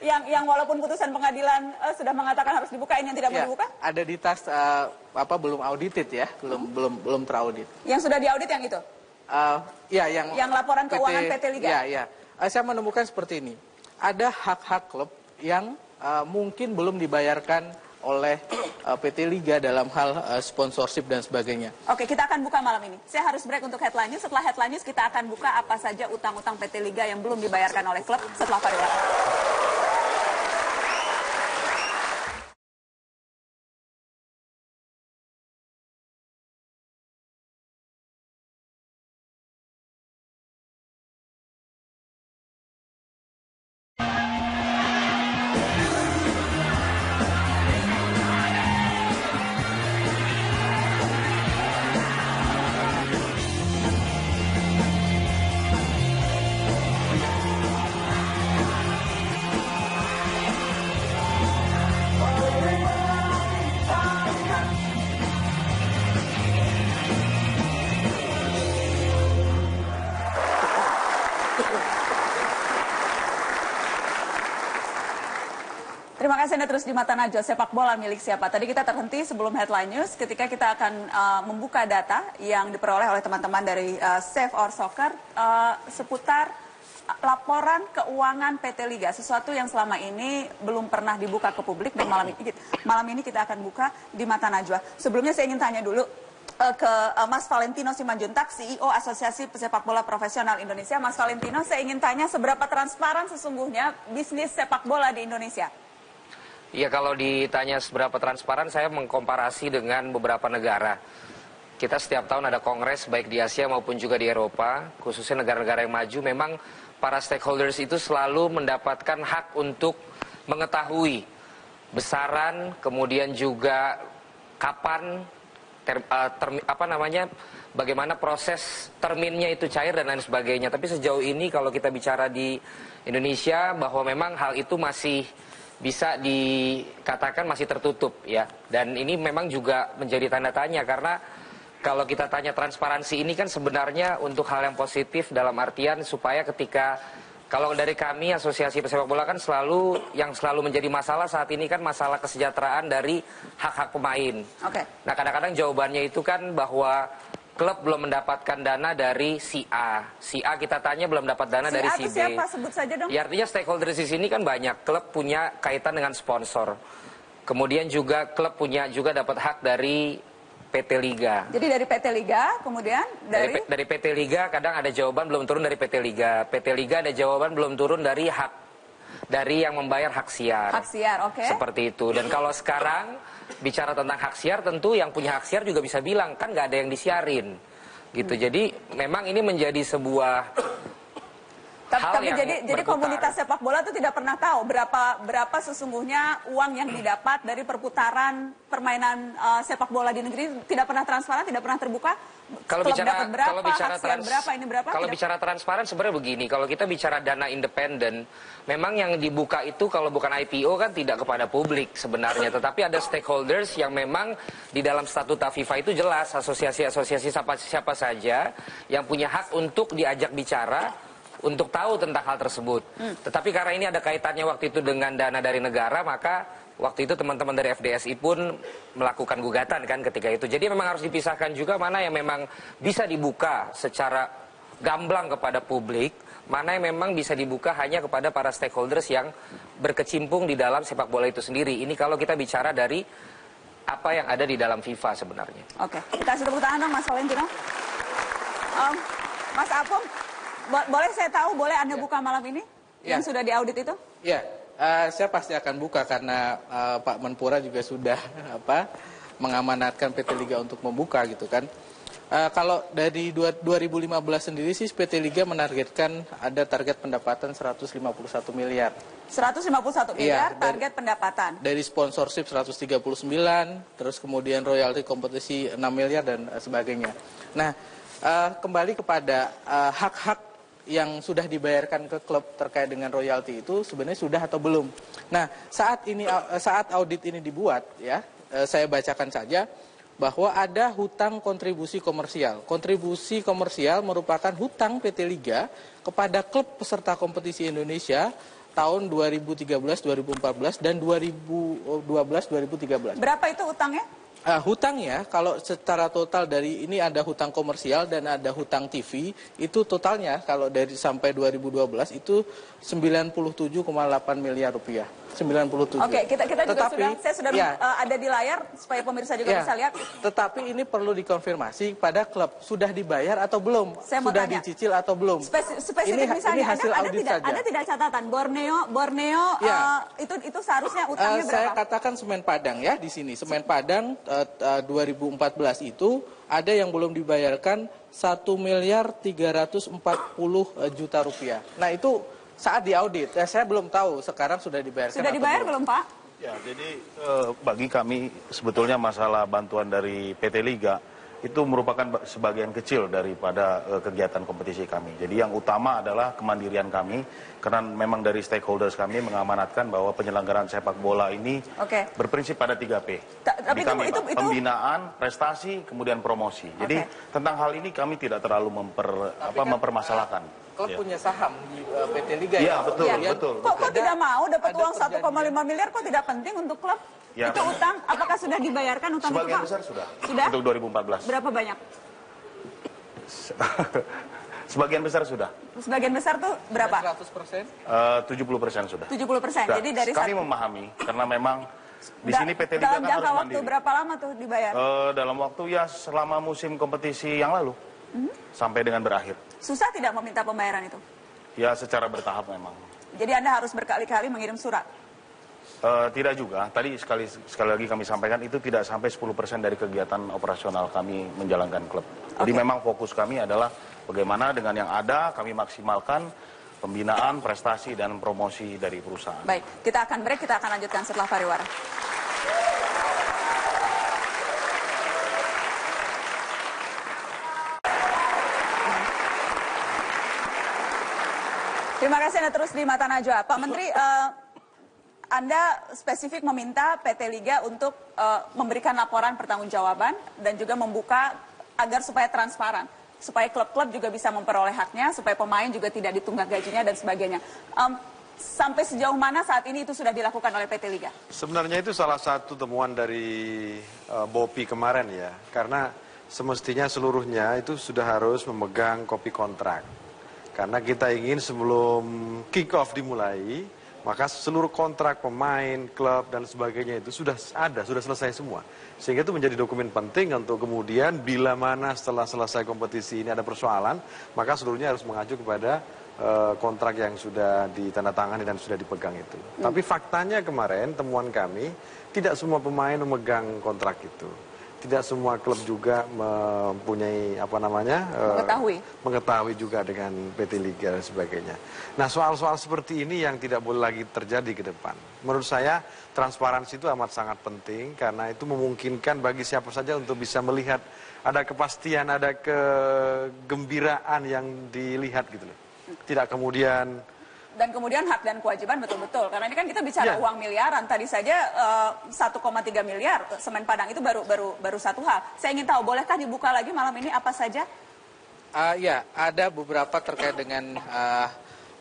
Yang walaupun putusan pengadilan sudah mengatakan harus dibuka, ini yang tidak mau dibuka? Ada di tas belum audited ya, belum teraudit. Yang sudah diaudit yang itu? Yang laporan keuangan PT Liga. Saya menemukan seperti ini. Ada hak-hak klub yang mungkin belum dibayarkan oleh PT Liga dalam hal sponsorship dan sebagainya. Oke, kita akan buka malam ini. Saya harus break untuk headline news. Setelah headline news kita akan buka apa saja utang-utang PT Liga yang belum dibayarkan oleh klub setelah pariwara. Terima kasih Anda terus di Mata Najwa, sepak bola milik siapa. Tadi kita terhenti sebelum headline news ketika kita akan membuka data yang diperoleh oleh teman-teman dari Save Our Soccer seputar laporan keuangan PT Liga. Sesuatu yang selama ini belum pernah dibuka ke publik dan malam ini kita akan buka di Mata Najwa. Sebelumnya saya ingin tanya dulu ke Mas Valentino Simanjuntak, CEO Asosiasi Pesepak Bola Profesional Indonesia. Mas Valentino, saya ingin tanya seberapa transparan sesungguhnya bisnis sepak bola di Indonesia? Ya, kalau ditanya seberapa transparan, saya mengkomparasi dengan beberapa negara. Kita setiap tahun ada kongres baik di Asia maupun juga di Eropa, khususnya negara-negara yang maju. Memang para stakeholders itu selalu mendapatkan hak untuk mengetahui besaran, kemudian juga kapan, bagaimana proses terminnya itu cair dan lain sebagainya. Tapi sejauh ini kalau kita bicara di Indonesia bahwa memang hal itu masih bisa dikatakan masih tertutup ya. Dan ini memang juga menjadi tanda tanya karena kalau kita tanya transparansi ini kan sebenarnya untuk hal yang positif dalam artian supaya ketika kalau dari kami Asosiasi Pesepak Bola kan yang selalu menjadi masalah saat ini kan masalah kesejahteraan dari hak-hak pemain. Oke. Nah, kadang-kadang jawabannya itu kan bahwa klub belum mendapatkan dana dari si A. Si A kita tanya belum dapat dana dari si B. Siapa? Sebut saja dong. Ya, artinya stakeholders di sini kan banyak. Klub punya kaitan dengan sponsor. Kemudian juga klub punya juga dapat hak dari PT Liga. Jadi dari PT Liga, kemudian dari PT Liga kadang ada jawaban belum turun dari PT Liga. PT Liga ada jawaban belum turun dari yang membayar hak siar. Hak siar, oke. Seperti itu. Dan kalau sekarang bicara tentang hak siar, tentu yang punya hak siar juga bisa bilang kan nggak ada yang disiarin, gitu. Jadi memang ini menjadi sebuah Tapi jadi komunitas sepak bola itu tidak pernah tahu berapa sesungguhnya uang yang didapat dari perputaran permainan sepak bola di negeri. Tidak pernah transparan, tidak pernah terbuka. Kalau bicara transparan sebenarnya begini, kalau kita bicara dana independen, memang yang dibuka itu kalau bukan IPO kan tidak kepada publik sebenarnya, tetapi ada stakeholders yang memang di dalam statuta FIFA itu jelas asosiasi-asosiasi siapa saja yang punya hak untuk diajak bicara, untuk tahu tentang hal tersebut. Tetapi karena ini ada kaitannya waktu itu dengan dana dari negara, maka waktu itu teman-teman dari FDSI pun melakukan gugatan kan ketika itu. Jadi memang harus dipisahkan juga mana yang memang bisa dibuka secara gamblang kepada publik, mana yang memang bisa dibuka hanya kepada para stakeholders yang berkecimpung di dalam sepak bola itu sendiri. Ini kalau kita bicara dari apa yang ada di dalam FIFA sebenarnya. Oke, kita kasih tepuk tangan dong Mas Valentino. Mas Apung, boleh saya tahu, boleh Anda buka malam ini yang sudah diaudit itu? Ya, saya pasti akan buka karena Pak Menpora juga sudah mengamanatkan PT Liga untuk membuka gitu kan. Kalau dari 2015 sendiri sih PT Liga menargetkan ada target pendapatan 151 miliar. 151 miliar target pendapatan. Dari sponsorship 139, terus kemudian royalti kompetisi 6 miliar dan sebagainya. Nah, kembali kepada hak-hak yang sudah dibayarkan ke klub terkait dengan royalti itu sebenarnya sudah atau belum. Nah, saat audit ini dibuat ya, saya bacakan saja bahwa ada hutang kontribusi komersial. Kontribusi komersial merupakan hutang PT Liga kepada klub peserta kompetisi Indonesia tahun 2013, 2014, dan 2012, 2013. Berapa itu hutangnya? Hutangnya kalau secara total dari ini ada hutang komersial dan ada hutang TV, itu totalnya kalau dari sampai 2012 itu 97,8 miliar rupiah. 97. Oke, kita juga saya sudah ada di layar supaya pemirsa juga bisa lihat. Tetapi ini perlu dikonfirmasi pada klub sudah dibayar atau belum, sudah dicicil atau belum. Spesifik misalnya ada tidak catatan Borneo itu seharusnya utangnya berapa? Saya katakan Semen Padang ya di sini. Semen Padang 2014 itu ada yang belum dibayarkan 1 miliar 340 juta rupiah. Nah itu saat diaudit, saya belum tahu sekarang sudah dibayarkan. Sudah dibayar belum Pak? Ya, jadi bagi kami sebetulnya masalah bantuan dari PT Liga itu merupakan sebagian kecil daripada kegiatan kompetisi kami. Jadi yang utama adalah kemandirian kami, karena memang dari stakeholders kami mengamanatkan bahwa penyelenggaraan sepak bola ini berprinsip pada 3P. Tapi kami, itu pembinaan, prestasi, kemudian promosi. Jadi tentang hal ini kami tidak terlalu mempermasalahkan. Klub punya saham di PT Liga ya? Iya, betul. Kok tidak mau dapat uang 1,5 miliar, kok tidak penting untuk klub? Ya, itu utang, apakah sudah dibayarkan utang itu Pak? Sebagian besar sudah. Sudah? Untuk 2014. Berapa banyak? Sebagian besar sudah. Sebagian besar tuh berapa? 100%? 70% sudah. 70%. Jadi dari kami memahami, karena memang di sini PT Liga dalam jangka waktu berapa lama tuh dibayar? Dalam waktu ya selama musim kompetisi yang lalu. Sampai dengan berakhir. Susah tidak meminta pembayaran itu? Ya, secara bertahap memang. Jadi Anda harus berkali-kali mengirim surat? Tidak juga. Tadi sekali lagi kami sampaikan itu tidak sampai 10% dari kegiatan operasional kami menjalankan klub. Jadi memang fokus kami adalah bagaimana dengan yang ada kami maksimalkan pembinaan, prestasi, dan promosi dari perusahaan. Baik, kita akan break, kita akan lanjutkan setelah pariwara. Terima kasih Anda terus di Mata Najwa. Pak Menteri, Anda spesifik meminta PT Liga untuk memberikan laporan pertanggungjawaban dan juga membuka agar supaya transparan. Supaya klub-klub juga bisa memperoleh haknya, supaya pemain juga tidak ditunggak gajinya dan sebagainya. Sampai sejauh mana saat ini itu sudah dilakukan oleh PT Liga? Sebenarnya itu salah satu temuan dari BOPI kemarin ya. Karena semestinya seluruhnya itu sudah harus memegang kopi kontrak. Karena kita ingin sebelum kick-off dimulai, maka seluruh kontrak pemain, klub, dan sebagainya itu sudah ada, sudah selesai semua. Sehingga itu menjadi dokumen penting untuk kemudian bila mana setelah selesai kompetisi ini ada persoalan, maka seluruhnya harus mengacu kepada kontrak yang sudah ditandatangani dan sudah dipegang itu. Tapi faktanya kemarin, temuan kami, tidak semua pemain memegang kontrak itu. Tidak semua klub juga mempunyai mengetahui juga dengan PT Liga dan sebagainya. Nah, soal-soal seperti ini yang tidak boleh lagi terjadi ke depan. Menurut saya transparansi itu amat sangat penting karena itu memungkinkan bagi siapa saja untuk bisa melihat ada kepastian, ada kegembiraan yang dilihat gitu loh. Tidak kemudian dan kemudian hak dan kewajiban betul-betul. Karena ini kan kita bicara uang miliaran. Tadi saja 1,3 miliar Semen Padang itu baru satu hal. Saya ingin tahu, bolehkah dibuka lagi malam ini apa saja? Ya, ada beberapa terkait dengan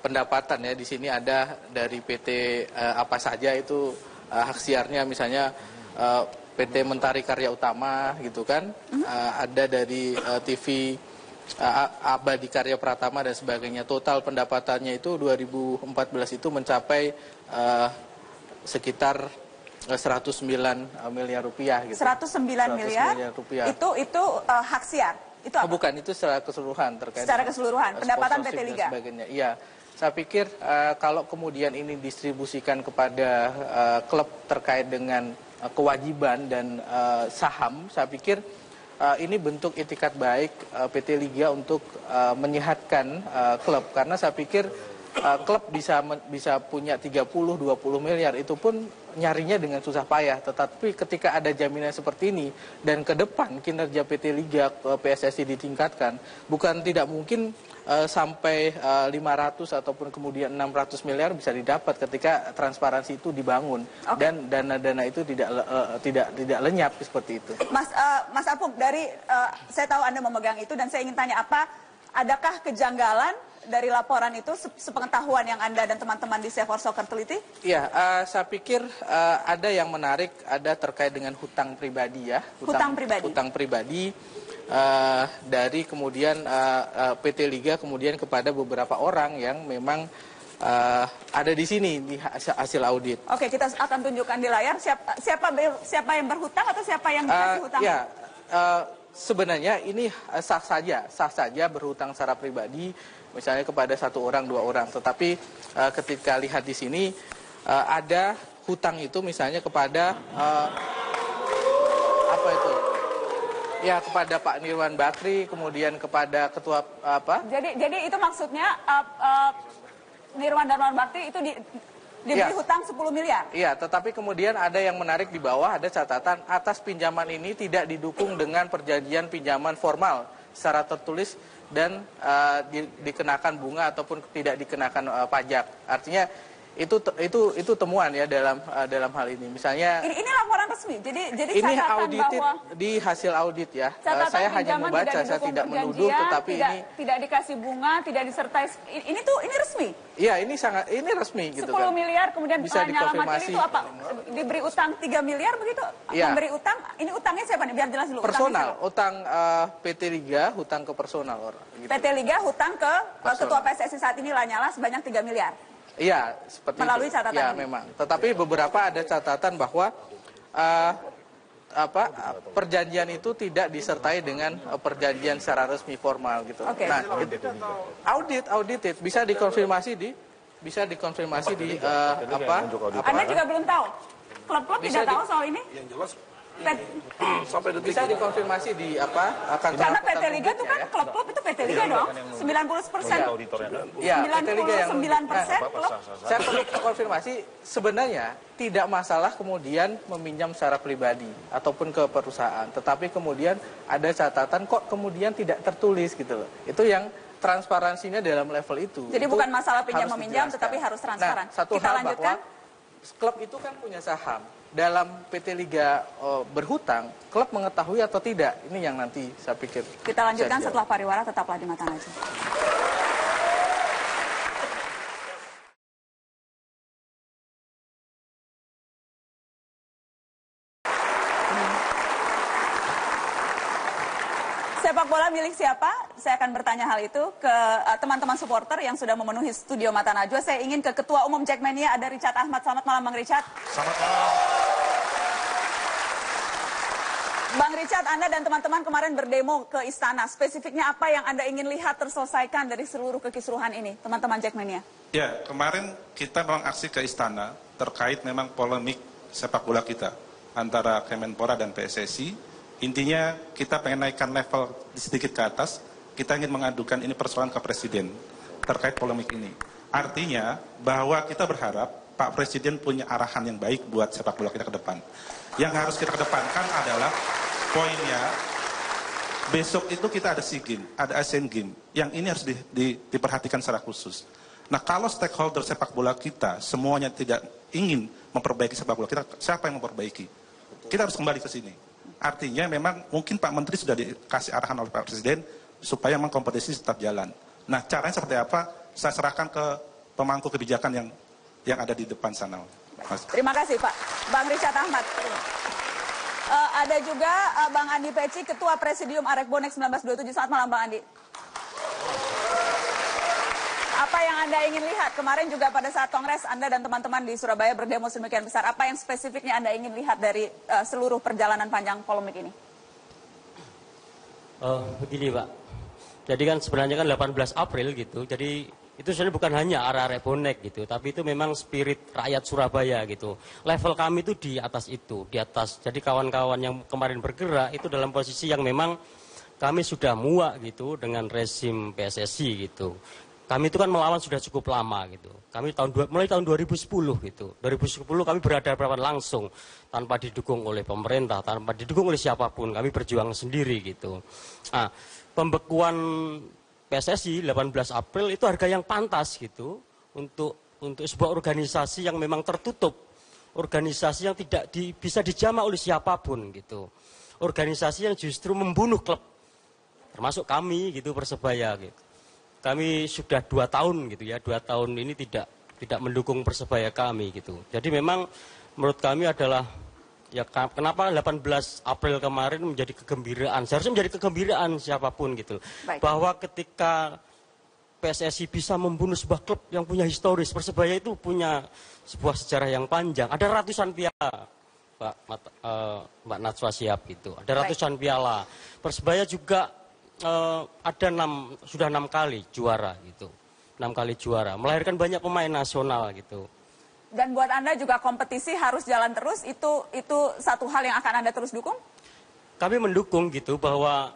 pendapatan ya. Di sini ada dari PT apa saja itu hak siarnya, misalnya PT Mentari Karya Utama gitu kan. Ada dari TV Abadi Karya Pratama dan sebagainya. Total pendapatannya itu 2014 itu mencapai sekitar 109 miliar rupiah gitu. 109 miliar rupiah. Itu hak siar. Itu apa? Bukan, itu secara keseluruhan terkait. Secara keseluruhan pendapatan PT Liga. Iya. Saya pikir kalau kemudian ini distribusikan kepada klub terkait dengan kewajiban dan saham, saya pikir ini bentuk itikat baik PT Liga untuk menyehatkan klub, karena saya pikir klub bisa punya 30-20 miliar itu pun nyarinya dengan susah payah, tetapi ketika ada jaminan seperti ini dan ke depan kinerja PT Liga PSSI ditingkatkan, bukan tidak mungkin sampai 500 ataupun kemudian 600 miliar bisa didapat ketika transparansi itu dibangun. Dan dana-dana itu tidak lenyap seperti itu. Mas Apung, dari saya tahu Anda memegang itu dan saya ingin tanya adakah kejanggalan dari laporan itu sepengetahuan yang Anda dan teman-teman di Save Our Soccer teliti? Iya, saya pikir ada yang menarik, ada terkait dengan hutang pribadi ya. Hutang pribadi dari kemudian PT Liga kemudian kepada beberapa orang yang memang ada di sini di hasil audit. Oke, kita akan tunjukkan di layar siapa yang berhutang atau siapa yang dikasih hutang. Ya, sebenarnya ini sah saja berhutang secara pribadi, misalnya kepada 1 orang, 2 orang. Tetapi ketika lihat di sini ada hutang itu misalnya kepada apa itu? Ya, kepada Pak Nirwan Bakri, kemudian kepada ketua apa? Jadi itu maksudnya Nirwan Bakri itu diberi hutang 10 miliar. Iya, tetapi kemudian ada yang menarik di bawah, ada catatan atas pinjaman ini tidak didukung dengan perjanjian pinjaman formal secara tertulis dan dikenakan bunga ataupun tidak dikenakan pajak. Artinya itu temuan ya dalam hal ini. Misalnya ini laporan resmi. Jadi ini audited di hasil audit ya. Saya hanya membaca, saya tidak menuduh, tetapi ini tidak dikasih bunga, tidak disertai. Ini resmi. Iya, ini resmi 10 gitu kan. miliar kemudian bisa dikonfirmasi. Itu apa? Diberi utang 3 miliar begitu? Ya. Memberi utang, ini utangnya siapa nih? Biar jelas dulu. Personal, utang PT Liga, hutang ke personal orang. Gitu. PT Liga hutang ke ketua PSSI saat ini Lanyala sebanyak 3 miliar. Iya, seperti melalui itu. Catatan ya, ini. Memang. Tetapi beberapa ada catatan bahwa perjanjian itu tidak disertai dengan perjanjian secara resmi formal gitu. Okay. Nah, audited bisa dikonfirmasi di Anda juga belum tahu. Klub-klub tidak tahu soal ini? Yang jelas sampai detik bisa dikonfirmasi di karena PT Liga itu kan klub-klub itu PT Liga dong 90%. Iya, PT Liga yang 9% klub. Saya perlu konfirmasi, sebenarnya tidak masalah kemudian meminjam secara pribadi ataupun ke perusahaan, tetapi kemudian ada catatan kok kemudian tidak tertulis gitu loh. Itu yang transparansinya dalam level itu. Jadi bukan masalah pinjam meminjam tetapi harus transparan. Nah, satu hal bahwa klub itu kan punya saham. Dalam PT Liga berhutang, klub mengetahui atau tidak? Ini yang nanti saya pikir. Kita lanjutkan setelah pariwara, tetaplah di Mata Najwa. Sepak bola milik siapa? Saya akan bertanya hal itu ke teman-teman supporter yang sudah memenuhi studio Mata Najwa. Saya ingin ke Ketua Umum Jackmania, ada Richard Ahmad. Selamat malam, Bang Richard. Selamat malam. Bang Richard, Anda dan teman-teman kemarin berdemo ke Istana. Spesifiknya apa yang Anda ingin lihat terselesaikan dari seluruh kekisruhan ini, teman-teman Jackmania? Ya, kemarin kita memang aksi ke Istana terkait memang polemik sepak bola kita antara Kemenpora dan PSSI. Intinya kita pengen naikkan level sedikit ke atas, kita ingin mengadukan ini persoalan ke Presiden terkait polemik ini. Artinya bahwa kita berharap Pak Presiden punya arahan yang baik buat sepak bola kita ke depan. Yang harus kita kedepankan adalah poinnya, besok itu kita ada SEA Games, ada Asian Games, yang ini harus diperhatikan secara khusus. Nah, kalau stakeholder sepak bola kita semuanya tidak ingin memperbaiki sepak bola kita, siapa yang memperbaiki? Kita harus kembali ke sini. Artinya memang mungkin Pak Menteri sudah dikasih arahan oleh Pak Presiden supaya memang kompetisi tetap jalan. Nah, caranya seperti apa? Saya serahkan ke pemangku kebijakan yang ada di depan sana. Mas. Terima kasih Pak. Bang Richard Ahmad. Ada juga Bang Andi Peci, Ketua Presidium Arek Bonek 1927. Selamat malam Bang Andi. Apa yang Anda ingin lihat? Kemarin juga pada saat Kongres Anda dan teman-teman di Surabaya berdemo sedemikian besar. Apa yang spesifiknya Anda ingin lihat dari seluruh perjalanan panjang polemik ini? Begini Pak, jadi kan sebenarnya kan 18 April gitu, jadi itu sebenarnya bukan hanya arek-arek bonek gitu, tapi itu memang spirit rakyat Surabaya gitu. Level kami itu di atas itu, di atas. Jadi kawan-kawan yang kemarin bergerak itu dalam posisi yang memang kami sudah muak gitu dengan rezim PSSI gitu. Kami itu kan melawan sudah cukup lama gitu. Kami mulai tahun 2010 gitu. 2010 kami berhadapan langsung tanpa didukung oleh pemerintah, tanpa didukung oleh siapapun. Kami berjuang sendiri gitu. Nah, pembekuan PSSI 18 April itu harga yang pantas gitu untuk sebuah organisasi yang memang tertutup. Organisasi yang tidak bisa dijamah oleh siapapun gitu. Organisasi yang justru membunuh klub. Termasuk kami gitu, Persebaya gitu. Kami sudah 2 tahun gitu ya, 2 tahun ini tidak mendukung Persebaya kami gitu. Jadi memang menurut kami adalah ya kenapa 18 April kemarin menjadi kegembiraan, seharusnya menjadi kegembiraan siapapun gitu. Baik. Bahwa ketika PSSI bisa membunuh sebuah klub yang punya historis, Persebaya itu punya sebuah sejarah yang panjang, ada ratusan piala. Mbak Najwa Shihab gitu, ada ratusan piala. Persebaya juga ada sudah 6 kali juara gitu, 6 kali juara, melahirkan banyak pemain nasional gitu. Dan buat Anda juga kompetisi harus jalan terus, itu satu hal yang akan Anda terus dukung? Kami mendukung gitu, bahwa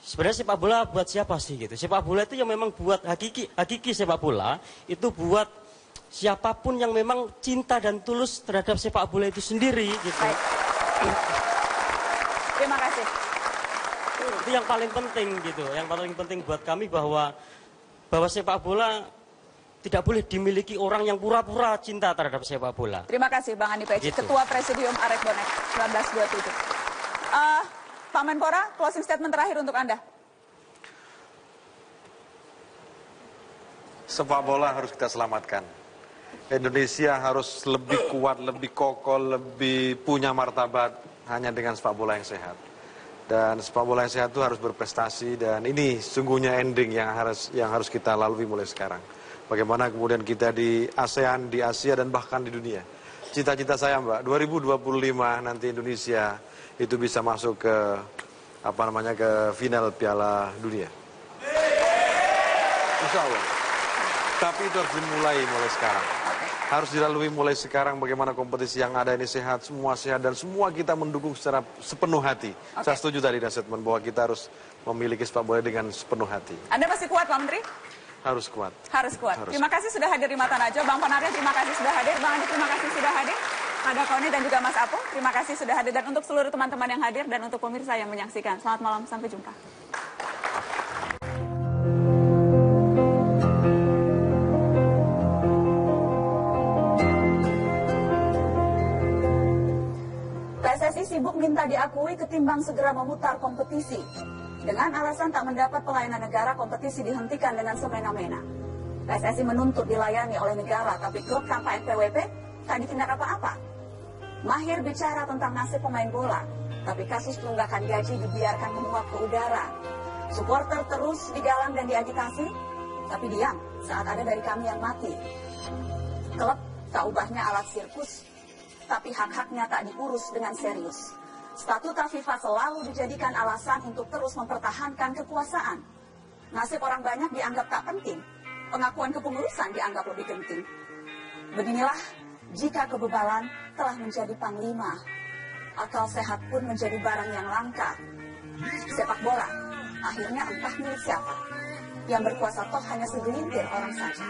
sebenarnya sepak bola buat siapa sih gitu. Sepak bola itu yang memang buat hakiki sepak bola, itu buat siapapun yang memang cinta dan tulus terhadap sepak bola itu sendiri gitu. Baik. Terima kasih. Itu yang paling penting gitu, yang paling penting buat kami bahwa sepak bola tidak boleh dimiliki orang yang pura-pura cinta terhadap sepak bola. Terima kasih Bang Andi Peci, gitu. Ketua Presidium Arek Bonek 1927. Pak Menpora, closing statement terakhir untuk Anda. Sepak bola harus kita selamatkan. Indonesia harus lebih kuat, lebih kokoh, lebih punya martabat hanya dengan sepak bola yang sehat. Dan sepak bola yang sehat itu harus berprestasi, dan ini sungguhnya ending yang harus kita lalui mulai sekarang. Bagaimana kemudian kita di ASEAN, di Asia, dan bahkan di dunia. Cita-cita saya Mbak, 2025 nanti Indonesia itu bisa masuk ke ke final Piala Dunia. Insya Allah. Tapi itu harus dimulai mulai sekarang. Harus dilalui mulai sekarang, bagaimana kompetisi yang ada ini sehat, semua sehat, dan semua kita mendukung secara sepenuh hati. Saya setuju tadi dengan statement bahwa kita harus memiliki sepak bola dengan sepenuh hati. Anda masih kuat Pak Menteri? Harus kuat. Harus kuat. Terima kasih sudah hadir di Mata Najwa. Bang Panarya, terima kasih sudah hadir. Bang Andi, terima kasih sudah hadir. Pada Koni dan juga Mas Apung, terima kasih sudah hadir. Dan untuk seluruh teman-teman yang hadir dan untuk pemirsa yang menyaksikan. Selamat malam, sampai jumpa. PSSI sibuk minta diakui ketimbang segera memutar kompetisi. Dengan alasan tak mendapat pelayanan negara, kompetisi dihentikan dengan semena-mena. PSSI menuntut dilayani oleh negara, tapi klub tanpa NPWP tak ditindak apa-apa. Mahir bicara tentang nasib pemain bola, tapi kasus penunggakan gaji dibiarkan menguap ke udara. Supporter terus digalang dan diagitasi, tapi diam saat ada dari kami yang mati. Klub tak ubahnya alat sirkus, tapi hak-haknya tak diurus dengan serius. Statuta FIFA selalu dijadikan alasan untuk terus mempertahankan kekuasaan. Nasib orang banyak dianggap tak penting, pengakuan kepengurusan dianggap lebih penting. Beginilah jika kebebalan telah menjadi panglima, akal sehat pun menjadi barang yang langka. Sepak bola akhirnya entah milik siapa, yang berkuasa toh hanya segelintir orang saja.